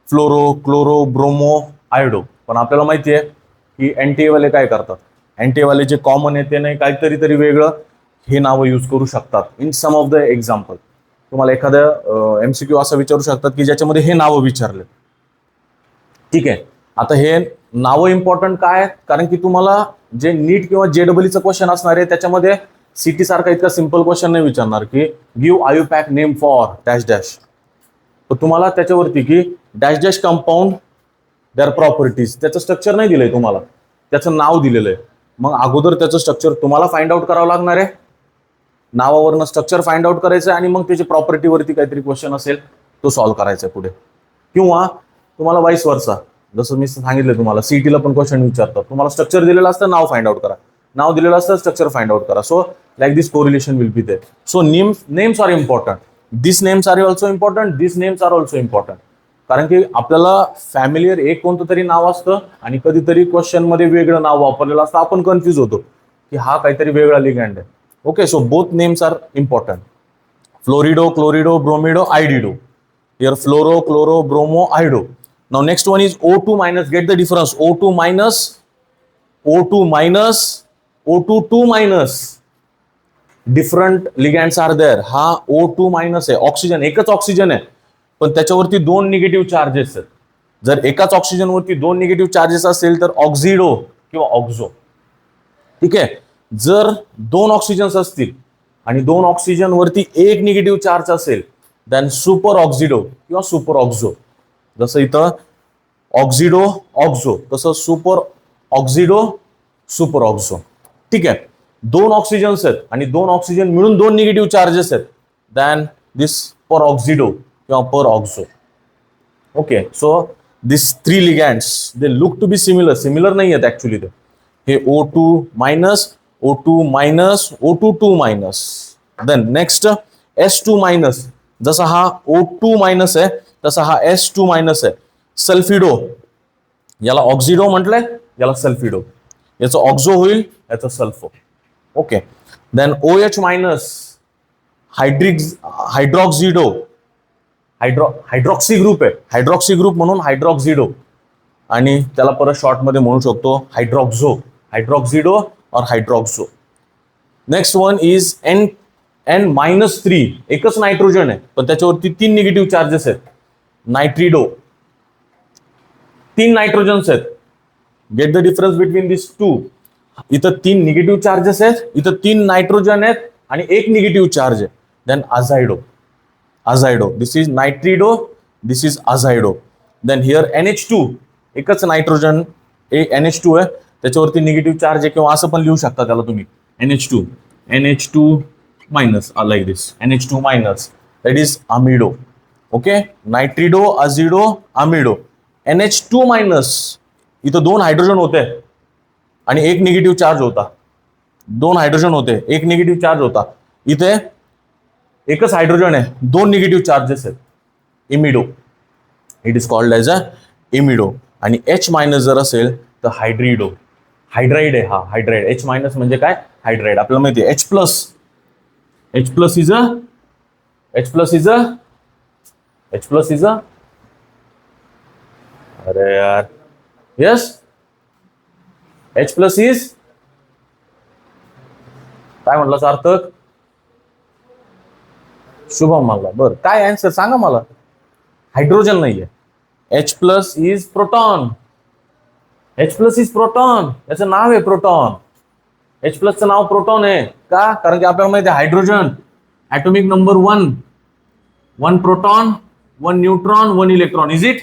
Fluoro, chloro, bromo, iodo. पण आपल्याला माहिती आहे की एनटीए वाले काय करतात. एनटीए वाले जे कॉमन आहे ते नाही काहीतरी तरी वेगळं हे नावं यूज करू शकतात. In some of the example तुम्हाला एखादं एमसीक्यू असं विचारू शकतात की ज्याच्यामध्ये हे नावं विचारले. ठीक आहे. आता हे नावं इम्पॉर्टंट काय आहेत कारण की तुम्हाला जे नीट किंवा जेडब्ल्यूचं क्वेश्चन असणार आहे त्याच्यामध्ये सीटी सारखा इतका सिंपल क्वेश्चन नाही विचारणार की give IUPAC name for dash dash. तर तुम्हाला त्याच्यावरती की dash dash compound their properties त्याचं स्ट्रक्चर नाही दिलंय तुम्हाला. त्याचं नाव दिलेलं आहे. मग अगोदर त्याचं स्ट्रक्चर तुम्हाला फाइंड आउट करावं लागणार आहे. नावावरनं स्ट्रक्चर फाइंड आउट करायचं आणि मग त्याची प्रॉपर्टीवरती काहीतरी क्वेश्चन असेल तो सॉल्व्ह करायचा पुढे. किंवा तुम्हाला वाईस वर्सा जसं मी सांगितलं तुम्हाला सीईटीला पण क्वेश्चन विचारतात. तुम्हाला स्ट्रक्चर दिलेलं असतं नाव फाइंड आउट करा. नाव दिलेलं असतं स्ट्रक्चर फाइंड आउट करा. So like this correlation will be there. So names are important. This names are also important. This names are also important. कारण की आपल्याला फॅमिलियर एक कोणतं तरी नाव असतं आणि कधीतरी क्वेश्चन मध्ये वेगळं नाव वापरलेलं असतं. आपण कन्फ्युज होतो की हा काहीतरी वेगळा लिगँड आहे. Okay. So both names are important. Fluorido, chlorido, bromido, iodido. Here fluoro, chloro, bromo, iodo. Now next one is O2 minus. Get the difference. O2 minus, O2 minus, O2 2 minus. Different ligands are there. हा O2 minus आहे, oxygen एकच oxygen आहे, पण त्याच्यावरती दोन negative charges आहेत. जर एकाच ऑक्सिजनवरती दोन निगेटिव्ह चार्जेस असेल तर ऑक्झिडो किंवा ऑक्झो. ठीक आहे. जर दोन ऑक्सिजन्स असतील आणि दोन ऑक्सिजन वरती एक निगेटिव्ह चार्ज असेल देन सुपर ऑक्झिडो किंवा सुपर ऑक्झो. जसं इथं ऑक्झिडो ऑक्झो, तसं सुपर ऑक्झिडो सुपर ऑक्झो. ठीक आहे. दोन ऑक्सिजन्स आहेत आणि दोन ऑक्सिजन मिळून दोन निगेटिव्ह चार्जेस आहेत देन दिस पर ऑक्झिडो किंवा peroxo. Okay. So this three ligands they look to be similar. Similar नाही आहेत ऍक्च्युली ते. हे O2 minus, O2 minus, O2 2 minus. Then next S2 minus. जसा हा O2 मायनस आहे तसा हा S2 मायनस आहे. सल्फिडो, याला ऑक्झिडो म्हटलंय, याला सल्फिडो. याचं ऑक्झो होईल, याचं sulfo. Okay. Then OH minus, hydroxido. Hydroxy group आहे, हायड्रॉक्सी ग्रुप म्हणून हायड्रॉक्झिडो, आणि त्याला परत शॉर्ट मध्ये म्हणू शकतो हायड्रॉक्झो, हायड्रॉक्झिडो और हायड्रॉक्झो. Next one is N-3. एकच नायट्रोजन आहे पण त्याच्यावरती तीन निगेटिव्ह चार्जेस आहेत. नायट्रिडो. तीन नायट्रोजन्स आहेत. Get the difference between this two. इथं तीन निगेटिव्ह चार्जेस आहेत, इथं तीन नायट्रोजन आहेत आणि एक निगेटिव्ह चार्ज आहे. Then azido. Azido. This is nitrido, this is azido. Then here NH2. एकच नायट्रोजन NH2 आहे, त्याच्यावरती निगेटिव्ह चार्ज आहे, किंवा असं पण लिहू शकता त्याला तुम्ही NH2 minus, like this NH2 minus. That is amido. Okay. Nitrido, azido, amido. NH2 minus. इथं दोन हायड्रोजन होते आणि एक निगेटिव्ह चार्ज होता. दोन हायड्रोजन होते, एक निगेटिव्ह चार्ज होता. इथे एकच हायड्रोजन आहे, दोन निगेटिव्ह चार्जेस आहेत. Imido. It is called as a imido. आणि H मायनस जर असेल तर हायड्रिडो. हायड्राइड आहे हा, हायड्राइड. H मायनस म्हणजे काय? हायड्राइड. आपल्याला माहिती आहे H plus. H plus is a अरे यार, यस, H प्लस इज काय म्हटलं सार्थक? शुभम म्हणला. बरं, काय आन्सर सांगा मला. हायड्रोजन नाहीये. H plus is proton. H plus is proton. याचं नाव आहे प्रोटॉन. H प्लसचं नाव प्रोटॉन आहे का? कारण की आपल्याला माहिती आहे hydrogen atomic number 1. 1 proton, 1 neutron, 1 electron. Is it?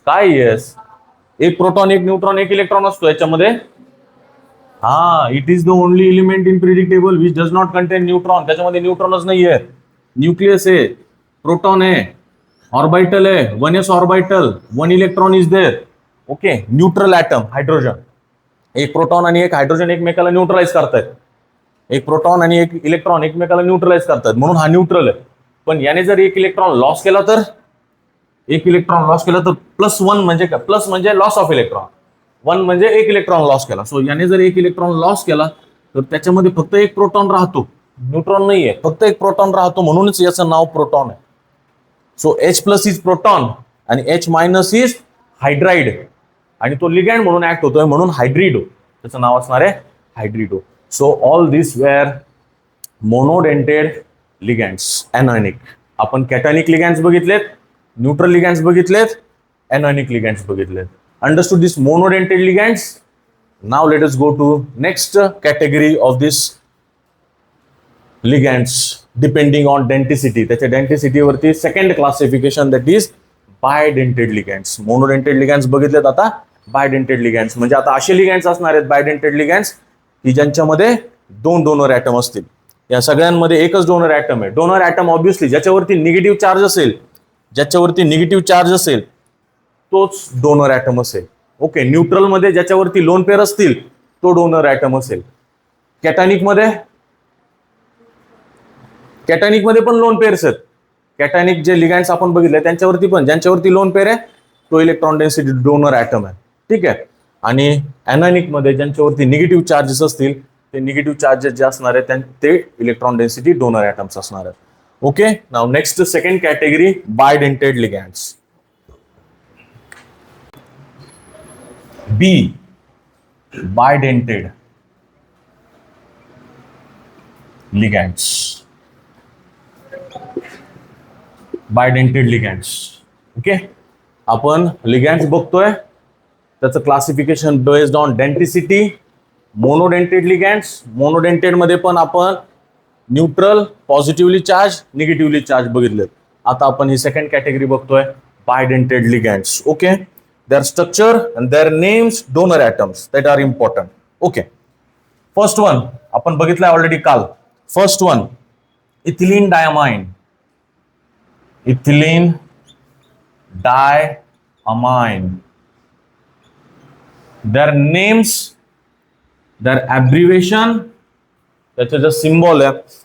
काय? येस. एक प्रोटॉन, एक न्यूट्रॉन, एक इलेक्ट्रॉन असतो याच्यामध्ये. हा, it is the only element in periodic which does not content neutron. त्याच्यामध्ये न्यूट्रॉनच नाहीये. न्यूक्लियस आहे, प्रोटॉन आहे, ऑर्बिटल आहे, 1s orbital, 1 electron is there. Okay. Neutral atom hydrogen. एक प्रोटॉन आणि एक हायड्रोजन एकमेकाला न्यूट्रलाइज करतायत. एक प्रोटॉन आणि एक इलेक्ट्रॉन एकमेकाला न्यूट्रलाइज करतात, म्हणून हा न्यूट्रल आहे. पण याने जर एक इलेक्ट्रॉन लॉस केला तर, एक इलेक्ट्रॉन लॉस केला तर +1 म्हणजे काय? प्लस म्हणजे लॉस ऑफ इलेक्ट्रॉन, 1 म्हणजे एक इलेक्ट्रॉन लॉस केला. सो याने जर एक इलेक्ट्रॉन लॉस केला तर त्याच्यामध्ये फक्त एक प्रोटॉन राहतो, न्यूट्रॉन नाहीये, फक्त एक प्रोटॉन राहतो, म्हणूनच याचं नाव प्रोटॉन आहे. So H plus is proton आणि H मायनस इज हायड्राइड, आणि तो लिगँड म्हणून ऍक्ट होतोय, म्हणून हायड्रिडो. त्याचं नाव असणार आहे हायड्रिडो. सो ऑल दिस वेअर मोनोडेंटेड लिगँड्स. एनॉनिक. आपण कॅटॅनिक लिगँड्स बघितलेत, न्यूट्रल लिगँड्स बघितलेत, एनॉनिक लिगँड्स बघितलेत. Understood this monodentate ligands. Now let us go to next category of this ligands depending on denticity. त्याच्या डेंटिसिटीवरती second classification, that is bidentate ligands. Monodentate ligands बघितलेत, आता बायडेंटेड लिगँड्स म्हणजे आता असे लिगँड्स असणार आहेत बायडेंटेड लिगँड्स की ज्यांच्यामध्ये दोन डोनर ॲटम असतील. या सगळ्यांमध्ये एकच डोनर ॲटम आहे. डोनर ॲटम ऑब्व्हियसली ज्याच्यावरती निगेटिव्ह चार्ज असेल, ज्याच्यावरती निगेटिव्ह चार्ज असेल तोच डोनर ॲटम असेल. ओके. न्यूट्रल मध्ये ज्याच्यावरती लोन पेअर असतील तो डोनर ॲटम असेल. कॅटॅनिक मध्ये पण लोन पेअर्स आहेत. कॅटॅनिक जे लिगँड्स आपण बघितले त्यांच्यावरती पण, ज्यांच्यावरती लोन पेअर आहे तो इलेक्ट्रॉन डेन्सिटी डोनर ॲटम आहे. ठीक आहे. आणि एनॉनिक मध्ये ज्यांच्यावरती निगेटिव्ह चार्जेस असतील ते निगेटिव्ह चार्जेस जे असणार आहेत ते इलेक्ट्रॉन डेन्सिटी डोनर ॲटम्स असणार आहेत. Okay. Now next second category bidentate ligands. B, bidentate ligands. Bidentate ligands. Okay, आपण लिगँड्स बघतोय, त्याचं classification based on denticity. Monodentate ligands, monodentate मध्ये पण आपण neutral, positively charge, negatively charge बघितलेत. आता आपण ही सेकंड कॅटेगरी बघतोय, bidentate ligands. Okay, their structure and their names, donor atoms that are important. Okay, first one आपण बघितलंय ऑलरेडी काल. First one, ethylene diamine. Ethylene diamine. their names, their abbreviation, त्याचं जे सिम्बॉल आहे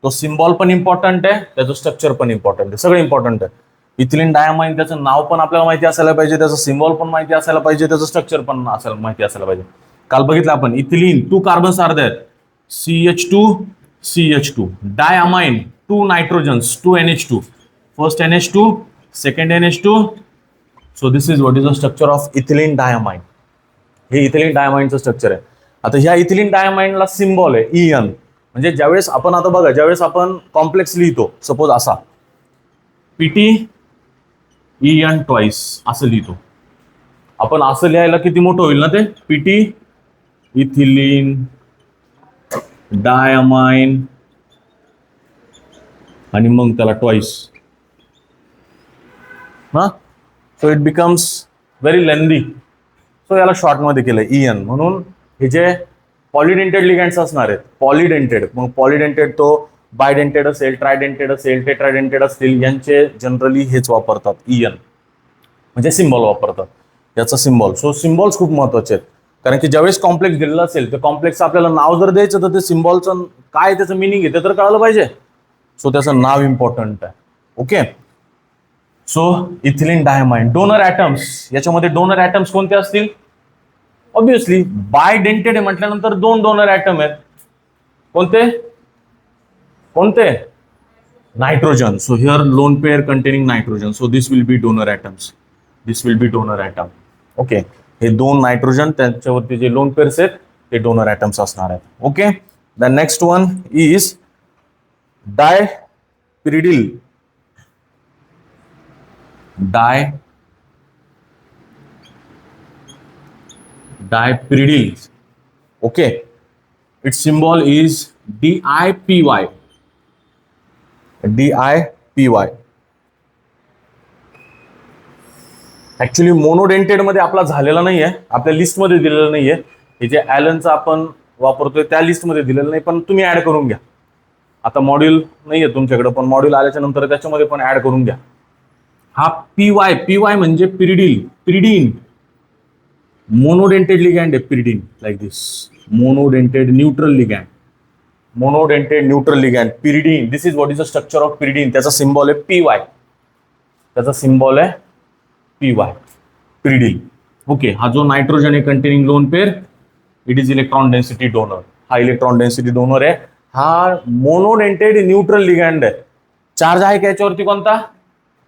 तो सिम्बॉल पण important आहे, त्याचं स्ट्रक्चर पण इम्पॉर्टंट आहे, सगळं इम्पॉर्टंट आहे. इथिलीन डायमाइन, त्याचं नाव पण आपल्याला माहिती असायला पाहिजे, त्याचं सिम्बॉल पण माहिती असायला पाहिजे, त्याचं स्ट्रक्चर पण माहिती असायला पाहिजे. काल बघितलं आपण इथिलीन 2 कार्बन्स अर्धे आहेत, CH2 CH2. Diamine 2 nitrogens, 2 NH2, first NH2, second NH2. So this is what is the structure of ethylene diamine. हे इथिलीन डायमाइनचं स्ट्रक्चर आहे. आता ह्या इथिलीन डायमाइनला सिम्बॉल आहे EN. म्हणजे ज्यावेळेस आपण आता बघा, ज्यावेळेस आपण कॉम्प्लेक्स लिहितो, सपोज असा PT EN ट्वाइस असं लिहितो आपण, असं लिहायला किती मोठं होईल ना ते, PT इथिलीन डायअमाइन आणि मग त्याला ट्वाइस ना. So it becomes very lengthy. So याला शॉर्ट मध्ये केलंय EN. म्हणून हे जे पॉलिडेंटेड लिगँड्स असणार आहेत, पॉलिडेंटेड, मग पॉलिडेंटेड तो बायडेंटेड असेल, ट्रायडेंटेड असेल, टेट्राडेंटेड असतील, यांचे जनरली हेच वापरतात, EN म्हणजे सिम्बॉल वापरतात, याचा सिम्बॉल. सो सिम्बॉल्स खूप महत्वाचे आहेत, कारण की ज्यावेळेस कॉम्प्लेक्स दिलेलं असेल तर कॉम्प्लेक्सचं आपल्याला नाव जर द्यायचं तर ते सिम्बॉलचं काय त्याचं मिनिंग आहे ते तर कळालं पाहिजे. सो त्याचं नाव इम्पॉर्टंट आहे. Okay, so ethylene diamine. Donor atoms, याच्यामध्ये डोनर ॲटम्स कोणते असतील? ऑब्विसली बायडेंटेड म्हटल्यानंतर 2 डोनर ॲटम आहेत. कोणते कोणते? Nitrogen. So here lone pair containing nitrogen. So this will be donor atoms. This will be donor atom. Okay, हे 2 nitrogen, त्यांच्यावरती जे लोन पेअर्स आहेत ते डोनर ॲटम्स असणार आहेत. Okay, the next one is dipyridyl. Dipiridine. Okay, its symbol is DIPY. DIPY. Actually monodentate मध्ये आपला झालेला नाहीये, आपल्या लिस्ट मध्ये दिलेलं नाहीये. हे जे ॲलनचं आपण वापरतोय त्या लिस्ट मध्ये दिलेलं नाही, पण तुम्ही ऍड करून घ्या. आता मॉड्यूल नाहीये तुमच्याकडे, पण मॉड्यूल आल्याच्या नंतर त्याच्यामध्ये पण ऍड करून घ्या. हा PY म्हणजे पिरिडीन. मोनोडेंटेड लिगँड आहे pyridine, like this. Monodentate neutral ligand. Monodentate neutral ligand pyridine. This is what is the structure of pyridine. त्याचा सिम्बॉल आहे PY. त्याचा सिम्बॉल आहे PY, पिरिडीन. ओके, हा जो नायट्रोजन आहे containing lone pair, it is electron density donor. हा electron density donor आहे. हा मोनोडेंटेड न्यूट्रल लिगँड आहे. चार्ज आहे का याच्यावरती कोणता?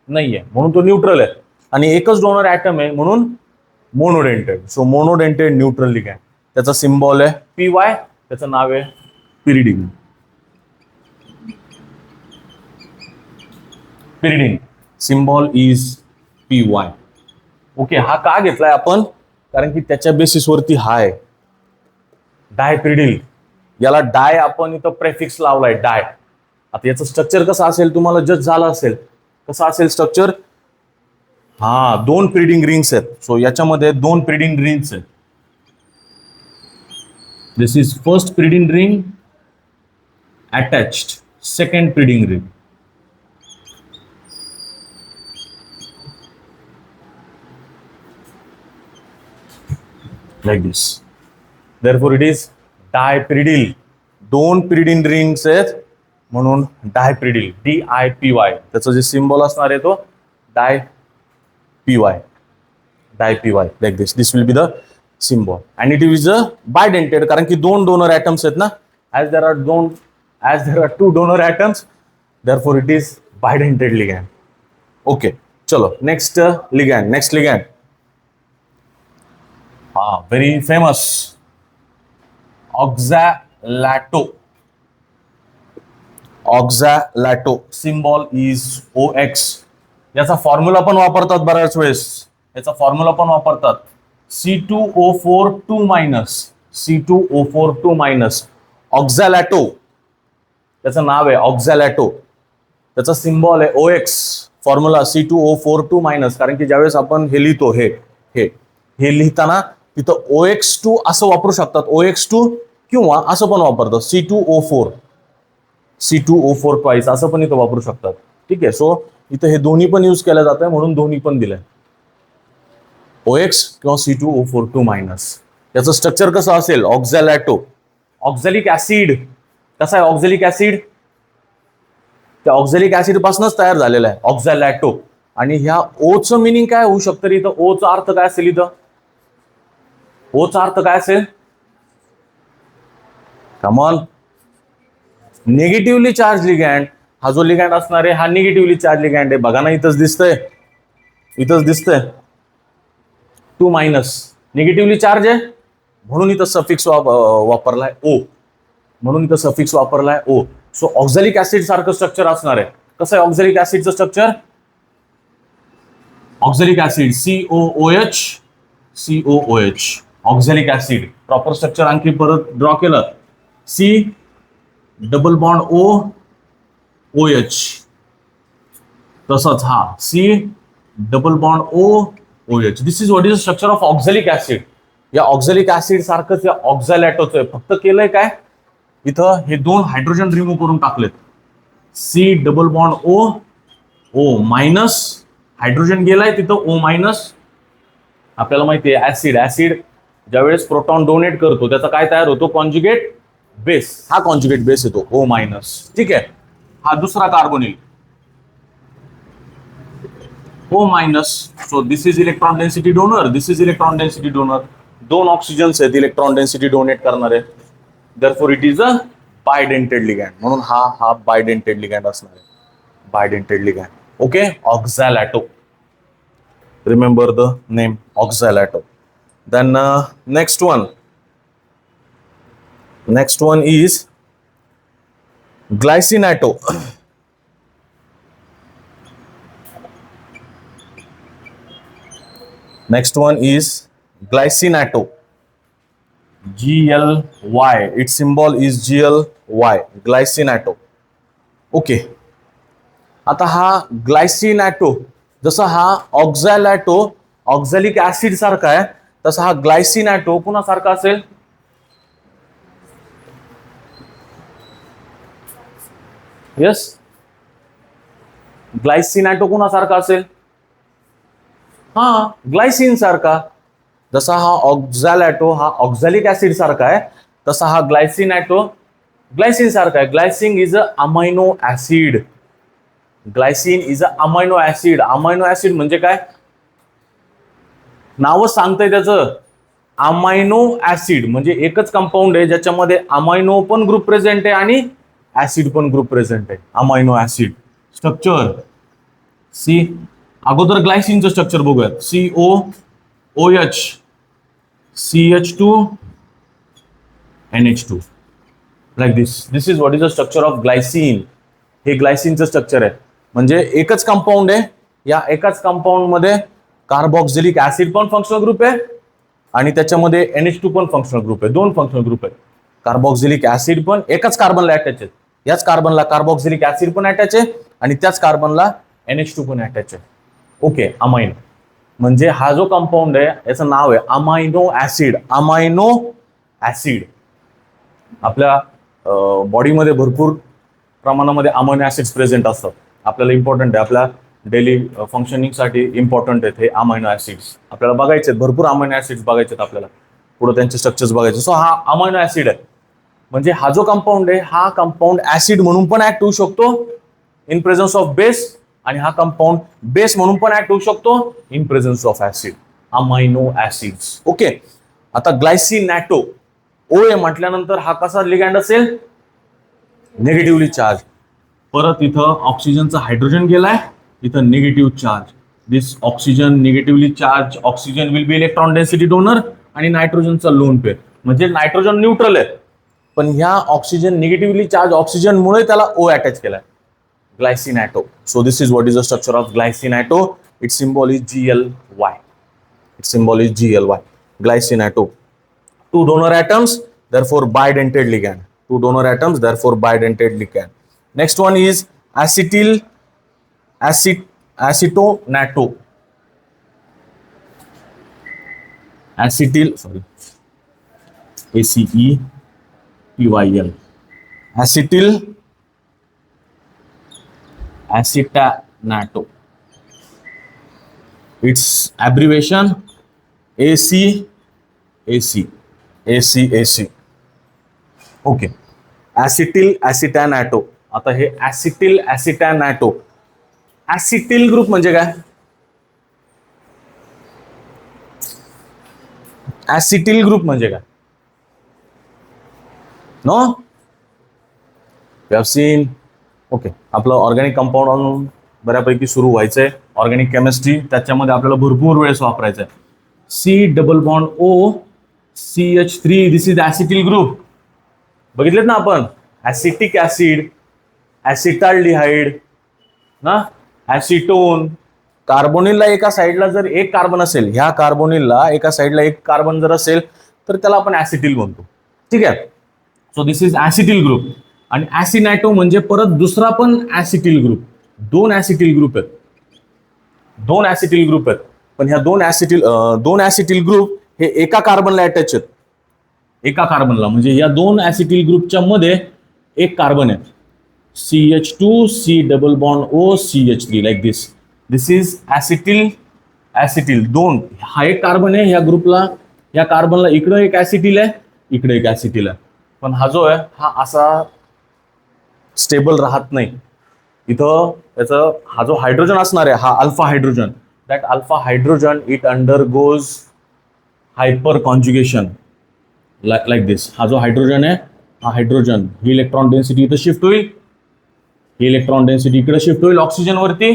नाहीये, म्हणून तो न्यूट्रल आहे. आणि एकच डोनर ॲटम आहे म्हणून monodentate. So monodentate neutral ligand. त्याचा सिम्बॉल आहे PY. त्याचं नाव आहे pyridine. Pyridine symbol is PY. Okay, हा का घेतलाय आपण? कारण की त्याच्या बेसिसवरती हा आहे डायपिरिडिल. याला डाय आपण इथं प्रेफिक्स लावलाय डाय. आता याचं स्ट्रक्चर कसं असेल तुम्हाला जज झालं असेल. कसं असेल स्ट्रक्चर? हा, 2 पिरिडिंग रिंग्स आहेत. सो याच्यामध्ये 2 पिरिडिंग रिंग्स आहेत. This is first pyridine ring attached, second pyridine ring. like this. Therefore it is dipiridine. 2 pyridine rings आहेत म्हणून डायपिरिडिल. DIPY. त्याचं जे सिम्बॉल असणार आहे तो DIPY. like this. This will be the symbol. And it is a bidentate कारण की 2 donor atoms आहेत ना. As there are 2 donor atoms, therefore it is bidentate ligand. Okay, चलो next ligand. हा, very famous oxalato. Oxalato symbol is OX. याचा formula पण वापरतात बऱ्याच वेळेस. याचा फॉर्म्युला पण वापरतात C2O4 2-. C2O4 2-. ऑक्झॅलॅटो त्याचं नाव आहे ऑक्झॅलॅटो. त्याचा सिम्बॉल आहे OX. Formula C2O4 2-. कारण की ज्यावेळेस आपण हे लिहितो हे हे हे लिहिताना तिथं OX2 असं वापरू शकतात. OX2 किंवा असं पण वापरतात C2O4 ट्वाईस असं पण इथं वापरू शकतात. ठीक आहे. सो इथं हे दोन्ही पण यूज केलं जात आहे म्हणून दोन्ही पण दिलंय OX किंवा C2O4 2-. याचं स्ट्रक्चर कसं असेल ऑक्झॅलॅटो. ऑक्झॅलिक ऍसिड कसा आहे ऑक्झॅलिक ऍसिड त्या ऑक्झॅलिक ऍसिड पासूनच तयार झालेला आहे ऑक्झॅलॅटो. आणि ह्या ओचं मिनिंग काय होऊ शकतं इथं ओचा अर्थ काय असेल इथं ओचा अर्थ काय असेल कमॉन निगेटिव्हली चार्ज लिगँड. हा जो लिगँड असणार आहे हा निगेटिव्हली चार्ज लिगँड आहे. बघा ना इथंच दिसतंय 2-. निगेटिव्हली चार्ज आहे म्हणून इथं सफिक्स वापरलाय O. म्हणून इथं सफिक्स वापरलाय O. सो ऑक्झॅलिक ऍसिड सारखं स्ट्रक्चर असणार आहे. कसं आहे ऑक्झॅलिक ऍसिडचं structure oxalic acid COOH. Oxalic acid proper structure आणखी परत ड्रॉ केलं C डबल बॉन्ड OH. तसंच हा C double bond OH. This is what is the structure of oxalic acid. या ऑक्झॅलिक ऍसिड सारखंच या ऑक्झॅलॅटोचं फक्त केलंय काय इथं हे 2 हायड्रोजन रिमूव्ह करून टाकलेत. C double bond O- hydrogen गेलाय तिथं O-. आपल्याला माहिती आहे ऍसिड ज्यावेळेस प्रोटॉन डोनेट करतो त्याचा काय तयार होतो कॉन्जुगेट बेस. हा कॉन्जुगेट बेस येतो O-. ठीक आहे. हा दुसरा कार्बन येईल O-. So this is electron density donor this is electron density donor. 2 oxygens आहेत इलेक्ट्रॉन डेन्सिटी डोनेट करणारे. Therefore it is a bidentate ligand. म्हणून हा bidentate ligand असणार आहे. Bidentate ligand. Okay, oxalato. Remember the name oxalato. Then next one is glycinato. Next one is glycinato. GLY. Its symbol is GLY. Glycinato. Okay. आता हा ग्लायसिनॅटो जसा हा ऑक्झॅलॅटो oxalic acid सारखा आहे तसा हा ग्लायसिनॅटो कुणासारखा असेल यस ग्लायसिनॅटो कुणासारखा असेल हा ग्लायसिन सारखा. जसा हा ऑक्झॅलॅटो हा ऑक्झॅलिक ऍसिड सारखा आहे तसा हा ग्लायसिनॅटो ग्लायसिन सारखा आहे. Glycine is a amino acid. Glycine is a amino acid. Amino acid म्हणजे काय नावच सांगतंय त्याचं अमायनो ऍसिड म्हणजे एकच कंपाऊंड आहे ज्याच्यामध्ये अमायनो पण ग्रुप प्रेझेंट आहे आणि ऍसिड पण ग्रुप प्रेझेंट आहे. अमायनो ऍसिड स्ट्रक्चर सी अगोदर ग्लायसिनचं स्ट्रक्चर बघूयात COOH CH2 NH2 like this. This is what is the structure of glycine. हे ग्लायसिनचं स्ट्रक्चर आहे म्हणजे एकच कंपाऊंड आहे. या एकाच कंपाऊंड मध्ये कार्बोक्सिलिक ऍसिड पण फंक्शनल ग्रुप आहे आणि त्याच्यामध्ये NH2 पण फंक्शनल ग्रुप आहे. 2 फंक्शनल ग्रुप आहेत. कार्बोक्सिलिक ऍसिड पण एकाच कार्बनला अटॅच आहे. याच कार्बनला कार्बोक्सिलिक ऍसिड पण अटॅच आहे आणि त्याच कार्बनला NH2 पण अटॅच आहे. ओके. अमायनो म्हणजे हा जो कंपाऊंड आहे याचं नाव आहे अमायनो ऍसिड. Amino acid. आपल्या बॉडीमध्ये भरपूर प्रमाणामध्ये अमायनो ऍसिड्स प्रेझेंट असतात. आपल्याला इम्पॉर्टंट आहे आपल्या डेली फंक्शनिंगसाठी इम्पॉर्टंट आहेत हे अमायनो ऍसिड्स. आपल्याला बघायचे आहेत भरपूर अमायनो ऍसिड्स बघायचे आहेत आपल्याला पुढे त्यांचे स्ट्रक्चर्स बघायचे. सो हा अमायनो ऍसिड आहे म्हणजे हा जो कंपाऊंड आहे हा कंपाऊंड ऍसिड म्हणून पण ऍक्ट होऊ शकतो इन प्रेझन्स ऑफ बेस आणि हा कंपाऊंड बेस म्हणून पण ऍक्ट होऊ शकतो in presence of acid. Amino acids. Okay. आता ग्लायसिनॅटो OA म्हटल्यानंतर हा कसा लिगँड असेल निगेटिव्हली चार्ज. परत इथं ऑक्सिजनचा हायड्रोजन गेलाय इथं negative charge. This oxygen negatively charge oxygen will be electron density donor आणि नायट्रोजनचा लोन पेअर, म्हणजे नायट्रोजन न्यूट्रल आहे, पण ह्या ऑक्सिजन निगेटिव्हली चार्ज ऑक्सिजनमुळे त्याला ओ अटॅच केलाय, glycinato. So this is what is the structure of glycinato. Its symbol is GLY. Its symbol is GLY, glycine atom. Two donor atoms, therefore bidentate ligand. Two donor atoms, therefore bidentate ligand. Next one is acetonato. Acetyl, sorry, ACETYL. Acetanato. Its abbreviation ACAC. Okay. Acetyl acetonato. आता हे ऍसिटिल ऍसिटॅनॅटो, ऍसिटिल group म्हणजे काय? ऍसिटिल group म्हणजे काय? No, you have seen. Okay, आपलं organic compound बऱ्यापैकी सुरू व्हायचंय. ऑर्गॅनिक केमिस्ट्री त्याच्यामध्ये आपल्याला भरपूर वेळेस वापरायचं आहे. C double bond O CH3, this is acetyl group. बघितलेत ना आपण, ऍसिटिक ऍसिड, ऍसिटाल्डिहाइड ना, ऍसिटोन. कार्बोनिलला एका साईडला जर एक कार्बन असेल, ह्या कार्बोनिलला एका साईडला एक कार्बन जर असेल तर त्याला आपण ऍसिटिल म्हणतो. ठीक आहे. So this is acetyl group. आणि ऍसिनॅटो म्हणजे परत दुसरा पण ऍसिटिल ग्रुप. दोन ऍसिटिल ग्रुप आहेत, दोन ऍसिटिल ग्रुप आहेत. पण ह्या दोन ऍसिटिल ग्रुप हे एका कार्बनला अटॅच आहेत, एका कार्बनला. म्हणजे या दोन ऍसिटिल ग्रुपच्या मध्ये एक कार्बन आहे, CH2 C double bond O CH3, like this. This is acetyl. दोन, हा एक कार्बन आहे ह्या ग्रुपला, या कार्बनला इकडे एक ऍसिटिल आहे, इकडे एक ऍसिटिल आहे. पण हा जो आहे हा असा स्टेबल राहत नाही. इथं त्याचा हा जो हायड्रोजन असणार आहे, हा alpha hydrogen, that alpha hydrogen it undergoes hyperconjugation, like this. हा जो हायड्रोजन आहे, हा हायड्रोजन, ही इलेक्ट्रॉन डेन्सिटी इथं शिफ्ट होईल, ही इलेक्ट्रॉन डेन्सिटी इकडे शिफ्ट होईल. ऑक्सिजन वरती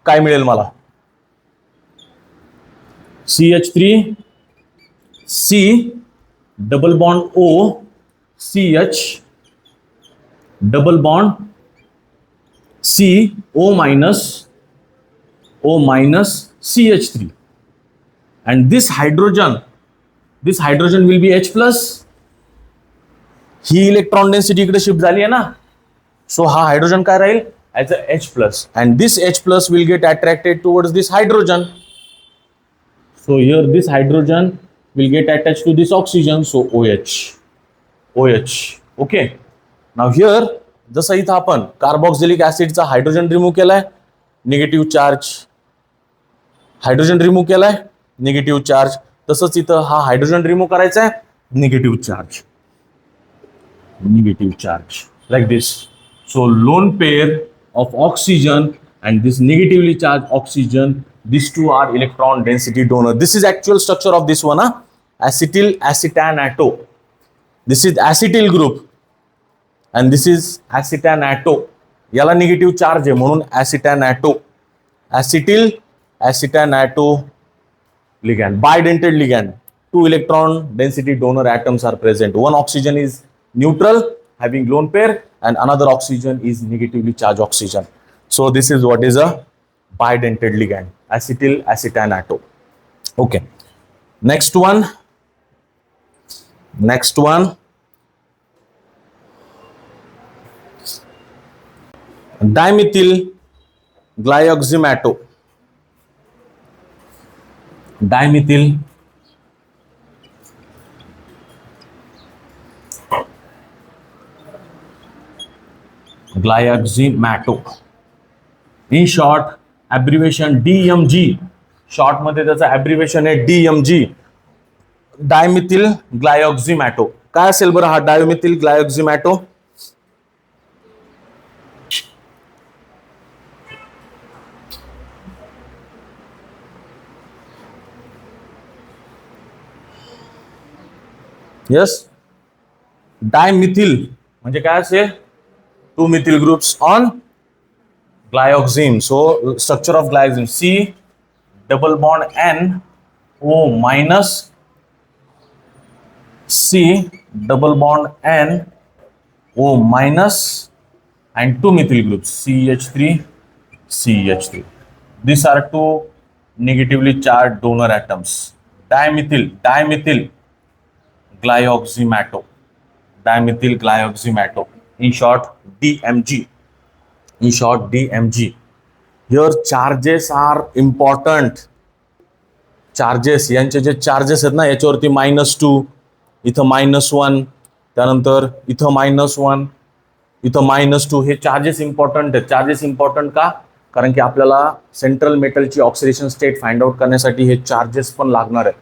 काय मिळेल मला? CH3 C double bond O CH double bond C O minus CH3, and this hydrogen will be H plus. He electron density इकडे शिफ्ट झाली आहे ना, सो हा हायड्रोजन काय राहील? As a H plus, and this H plus will get attracted towards this hydrogen. So here this hydrogen will get attached to this oxygen, so OH. Okay. Now here, जसं इथं आपण carboxylic ऍसिडचा hydrogen remove केलाय, negative charge, hydrogen remove केलाय, negative charge. तसंच इथं हा hydrogen remove करायचा आहे, negative charge, like this. So lone pair of oxygen and this negatively charged oxygen, these two are electron density donor. This is actual structure of this one, acetyl acetanato. This is acetyl group and this is acetanato. याला negative charge आहे म्हणून acetanato. Acetyl acetanato ligand, bidentate ligand. Two electron density donor atoms are present. One oxygen is neutral, having lone pair, and another oxygen is negatively charged oxygen. So this is what is a bidentate ligand, acetyl acetanato. Okay. Next one. Dimethyl glyoxymato. Dimethyl glyoxymato. In short, abbreviation DMG. Short मध्ये त्याचा ॲब्रिव्हिएशन आहे DMG, dimethyl ग्लायोक्झिमॅटो. काय असेल बरं हा dimethyl ग्लायोक्झिमॅटो? Yes, dimethyl म्हणजे काय असेल? Two methyl groups on glyoxime. So structure of glyoxime, C double bond N O minus C double bond N O minus and two methyl groups CH3 CH3. These are two negatively charged donor atoms. Dimethyl glyoxymato. Dimethyl glyoxymato. In short, DMG. In short, DMG. Here charges are important. Charges यांचे जे charges आहेत ना याच्यावरती -2, इथं -1, त्यानंतर इथं -1, इथं -2. हे चार्जेस इम्पॉर्टंट आहेत. चार्जेस इम्पॉर्टंट का? कारण की आपल्याला सेंट्रल मेटलची ऑक्सिडेशन स्टेट फाइंड आउट करण्यासाठी हे चार्जेस पण लागणार आहेत.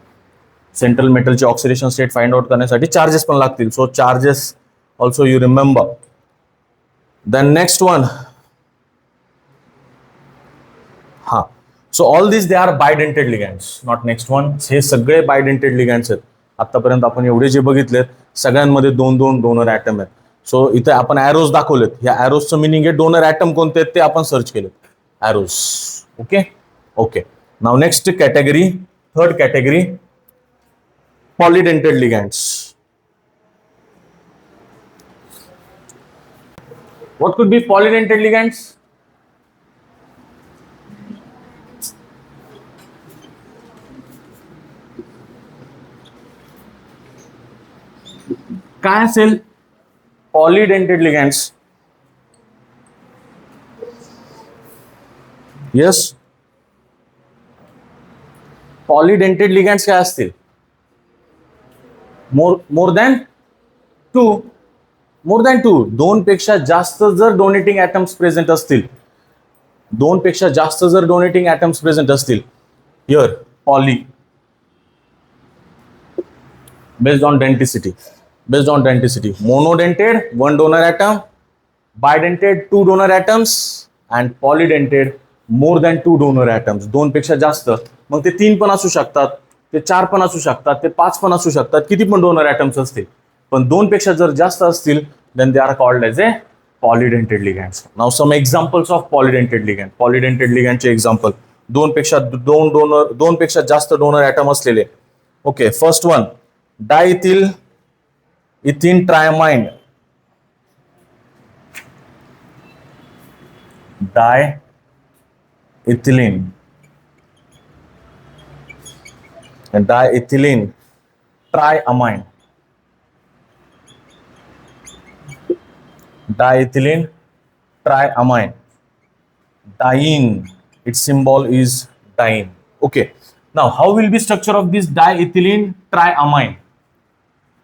सेंट्रल मेटलची ऑक्सिडेशन स्टेट फाइंड आउट करण्यासाठी चार्जेस पण लागतील. So charges also you remember. Then next one. हा, so all this they are bidentate ligands. Not next one. हे सगळे बायडेंटेड लिगँड्स आहेत. आतापर्यंत आपण एवढे जे बघितलेत सगळ्यांमध्ये 2-2 डोनर ॲटम आहेत. सो इथे आपण ॲरोज दाखवलेत. या ॲरोजचं मिनिंग आहे डोनर ॲटम कोणते आहेत ते आपण सर्च केलेत. Arrows. Okay okay. Now next category, third category, polydentate ligands. What could be polydentate ligands? काय असेल polydentate ligands? Yes, polydentate ligands काय असतील? मोर दॅन टू, दोन पेक्षा जास्त जर डोनेटिंग ॲटम्स प्रेझेंट असतील, here poly based on denticity. Monodentate, one donor atom, bidentate, two donor atoms, and polydentate, more than two donor atoms. दोन पेक्षा जास्त. मग ते 3 पण असू शकतात, ते 4 पण असू शकतात, ते 5 पण असू शकतात, किती पण डोनर ॲटम्स असतील. पण 2 पेक्षा जर जास्त असतील then they are called as a polydentate ligands. Now some examples of polydentate ligand. Polydentate ligand चे example. दोन पेक्षा जास्त डोनर ॲटम असलेले. Okay, first one diethyl ethine triamine. Diethylene triamine. Diethylene triamine. Diene, its symbol is diene. Okay, now how will be structure of this diethylene triamine?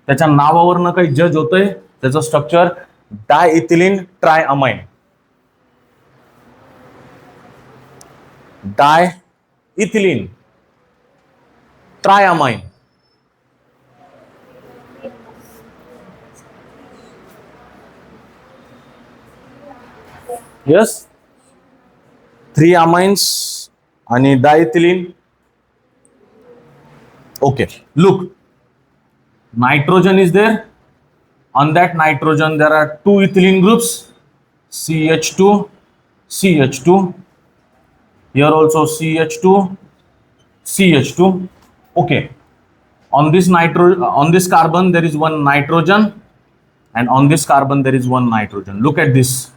त्याच्या नावावरनं काही जज होतंय. त्याचं स्ट्रक्चर डायइथिलीन ट्रायअमाइन. डायइथिलीन ट्रायअमाइन. Yes, 3 amines आणि diethylene. Okay, look, nitrogen is there. On that nitrogen there are 2 ethylene groups, CH2, CH2. Here also CH2, CH2. Okay, on this carbon there is one nitrogen, and on this carbon there is one nitrogen. Look at this.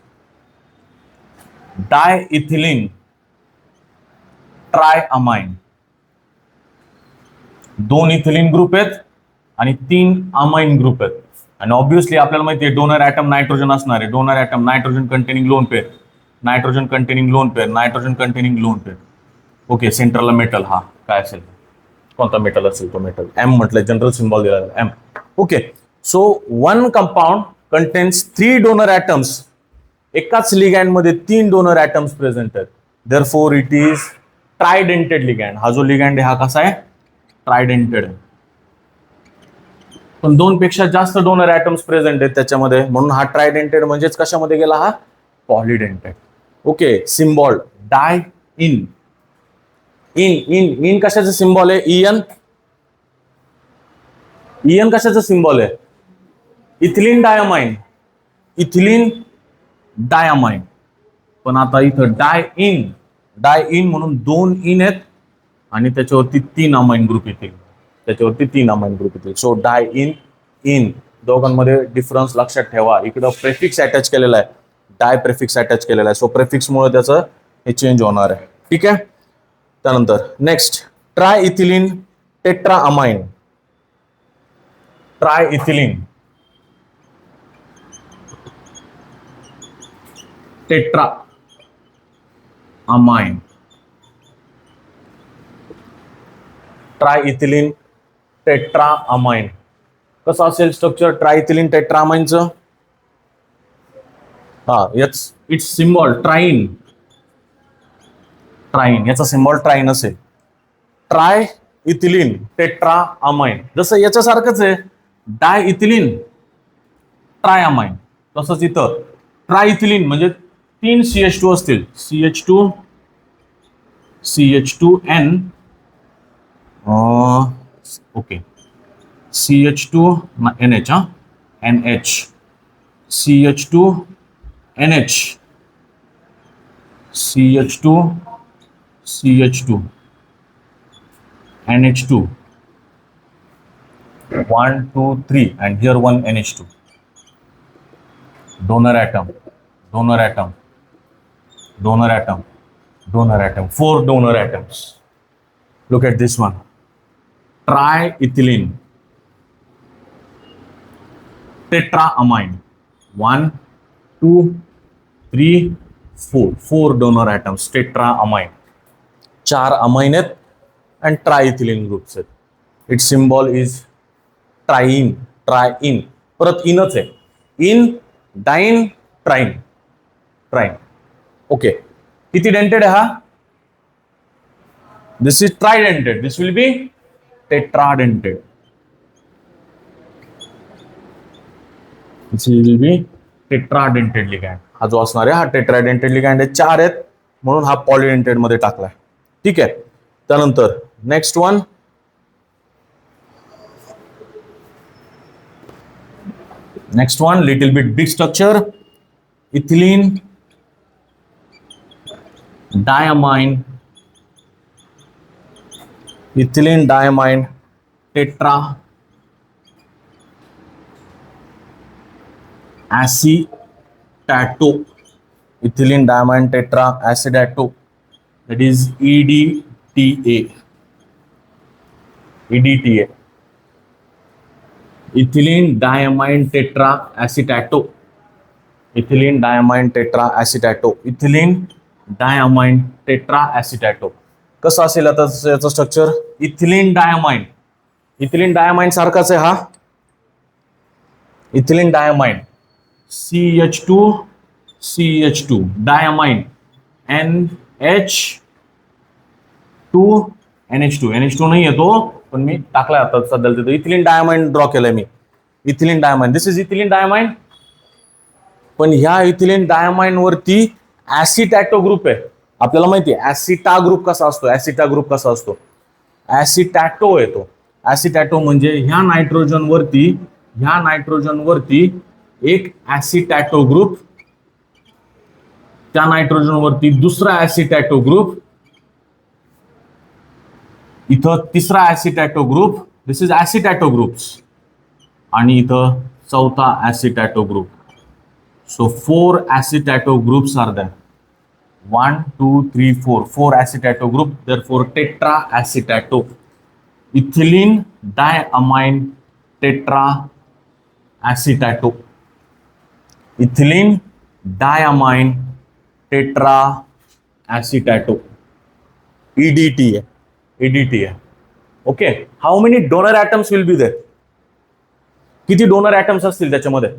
डायइथिलीन ट्रायअमाइन. 2 ethylene group आहेत आणि 3 amine group आहेत. आणि obviously आपल्याला माहिती आहे donor atom nitrogen असणार आहे. Donor atom nitrogen containing lone pair, nitrogen containing lone pair. Okay, सेंट्रलला मेटल. हा काय असेल, कोणता मेटल असेल तो मेटल. एम म्हटलं, जनरल सिम्बॉल दिला M. Okay, so one compound contains 3 donor atoms. एकाच लिगँड मध्ये 3 डोनर ॲटम्स प्रेझेंट आहेत. Therefore it is tridentate ligand. हा जो लिगँड आहे हा कसा आहे? ट्रायडेंटेड. पण 2 पेक्षा जास्त डोनर ॲटम्स प्रेझेंट आहेत त्याच्यामध्ये, म्हणून हा ट्रायडेंटेड. म्हणजेच कशामध्ये गेला हा? Polydentate. Okay, symbol di en. En कशाचं सिम्बॉल आहे? इएन कशाचं सिम्बॉल आहे? Ethylene diamine. पण आता इथं डाय इन म्हणून 2 इन आहेत आणि त्याच्यावरती 3 अमाइन ग्रुप येतील. So di en en. दोघांमध्ये डिफरन्स लक्षात ठेवा. इकडं प्रेफिक्स अटॅच केलेला आहे, डाय प्रेफिक्स अटॅच केलेला आहे. सो प्रेफिक्समुळे त्याचं हे चेंज होणार आहे. ठीक आहे. त्यानंतर next try ethylene tetra amine. Try ethylene tetra amine. Try ethylene tetra amine कसं असेल स्ट्रक्चर ट्रायइथिलीन टेट्रा अमाइनचं? हा, इट्स सिम्बॉल ट्राईन. ट्राईन याचा सिम्बॉल ट्राईन असेल. ट्राय इथिलीन टेट्रा अमाइन जसं याच्यासारखंच आहे, डाय इथिलीन ट्राय अमाइन. तसंच इथं ट्राय इथिलीन म्हणजे 3 CH2 असतील, CH2N okay, CH2 NH, NH, CH2 NH, CH2 CH2 NH2 1 2 3 and here one NH2. Donor atom, donor atom, donor atom, donor atom. 4 donor atoms. Look at this one. Triethylene tetraamine. 1 2 3 4. 4 donor atoms. Tetraamine. 4 amine आहेत and triethylene groups आहेत. Its symbol is triene. Triene. परत इनच आहे. En, dien, trien. Trien. Okay. किती dentate आहे हा? This is tridentate. This will be tetradentate. This will be tetradentate ligand. हा जो असणार आहे हा टेट्राडेंटेड लिगँड आहे. 4 आहेत म्हणून हा पॉलिडेंटेड मध्ये टाकलाय. ठीक आहे. त्यानंतर next one, little bit big structure. Ethylene diamine, ethylene diamine tetra acetato. Ethylene diamine tetra acetato, that is EDTA. EDTA. Ethylene diamine tetra acetato. Ethylene diamine tetra acetato. Ethylene diamine tetra acetato. कसं असेल आता याचं structure? Ethylene diamine, ethylene diamine सारखाच आहे हा. Ethylene diamine CH2 CH2 diamine NH2 NH2. NH2 नाही येतो पण मी टाकलाय आता सध्या तिथं. इथिलीन डायमाइन ड्रॉ केलंय मी. Ethylene diamine, this is ethylene diamine. पण ह्या इथिलीन डायमाइन वरती ऍसिटॅटो ग्रुप आहे. आपल्याला माहिती आहे ऍसिटा ग्रुप कसा असतो. ऍसिटा ग्रुप कसा असतो? ऍसिटॅटो येतो. ऍसिटॅटो म्हणजे ह्या नायट्रोजन वरती एक ऍसिटॅटो ग्रुप, त्या नायट्रोजन वरती दुसरा ऍसिटॅटो ग्रुप, इथं तिसरा acetato group. This is acetato groups. आणि इथं चौथा ऍसिटॅटो ग्रुप. सो 4 acetato groups are there. 1 2 3 4. 4 acetato group. therefore tetra acetato. Ethylene diamine tetra acetato. Ethylene diamine tetra acetato. EDT है. EDT है. Okay. How many donor atoms will be there? किती donor atoms असतील त्याच्यामध्ये?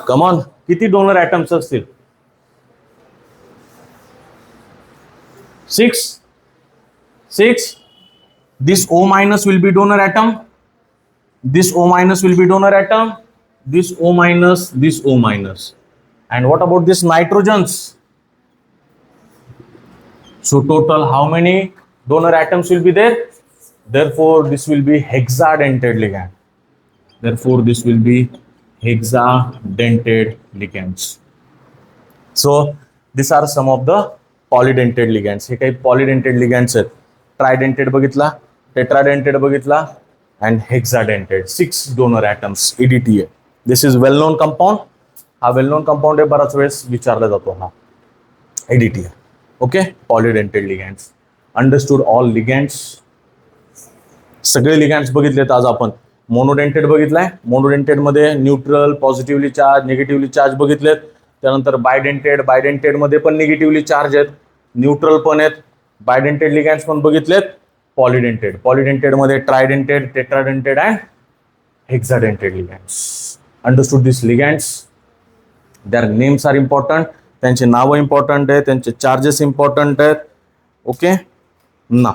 Come on, किती donor atoms असतील? 6. 6. This O minus will be donor atom. This O minus will be donor atom. This O minus, this O minus. And what about this nitrogens? So total how many donor atoms will be there? Therefore this will be hexadentate ligand. Therefore this will be hexadentate ligands. So this are some of the polydentate ligands. हे काही polydentate ligands आहेत. Tridentate बघितला, tetradentate बघितला and hexadentate. 6 donor atoms EDTA. This is well known compound. हा well known compound आहे, बराच वेळेस विचारला जातो हा EDTA. Okay, polydentate ligands. Understood all ligands. सगळे लिगँड्स बघितलेत आज आपण. मोनोडेंटेड बघितलाय. मोनोडेंटेड मध्ये neutral, positively charge, negatively charge बघितलेत. त्यानंतर बायडेंटेड, बायडेंटेड मध्ये पण निगेटिव्हली चार्ज आहेत, न्यूट्रल पण आहेत. बायडेंटेड लिगँड्स पण बघितलेत. पॉलिडेंटेड, पॉलिडेंटेड मध्ये tridentate, tetradentate and hexadentate ligands. Understood this ligands. Their names are important. त्यांचे नावं इम्पॉर्टंट आहेत, त्यांचे चार्जेस इम्पॉर्टंट आहेत. ओके ना.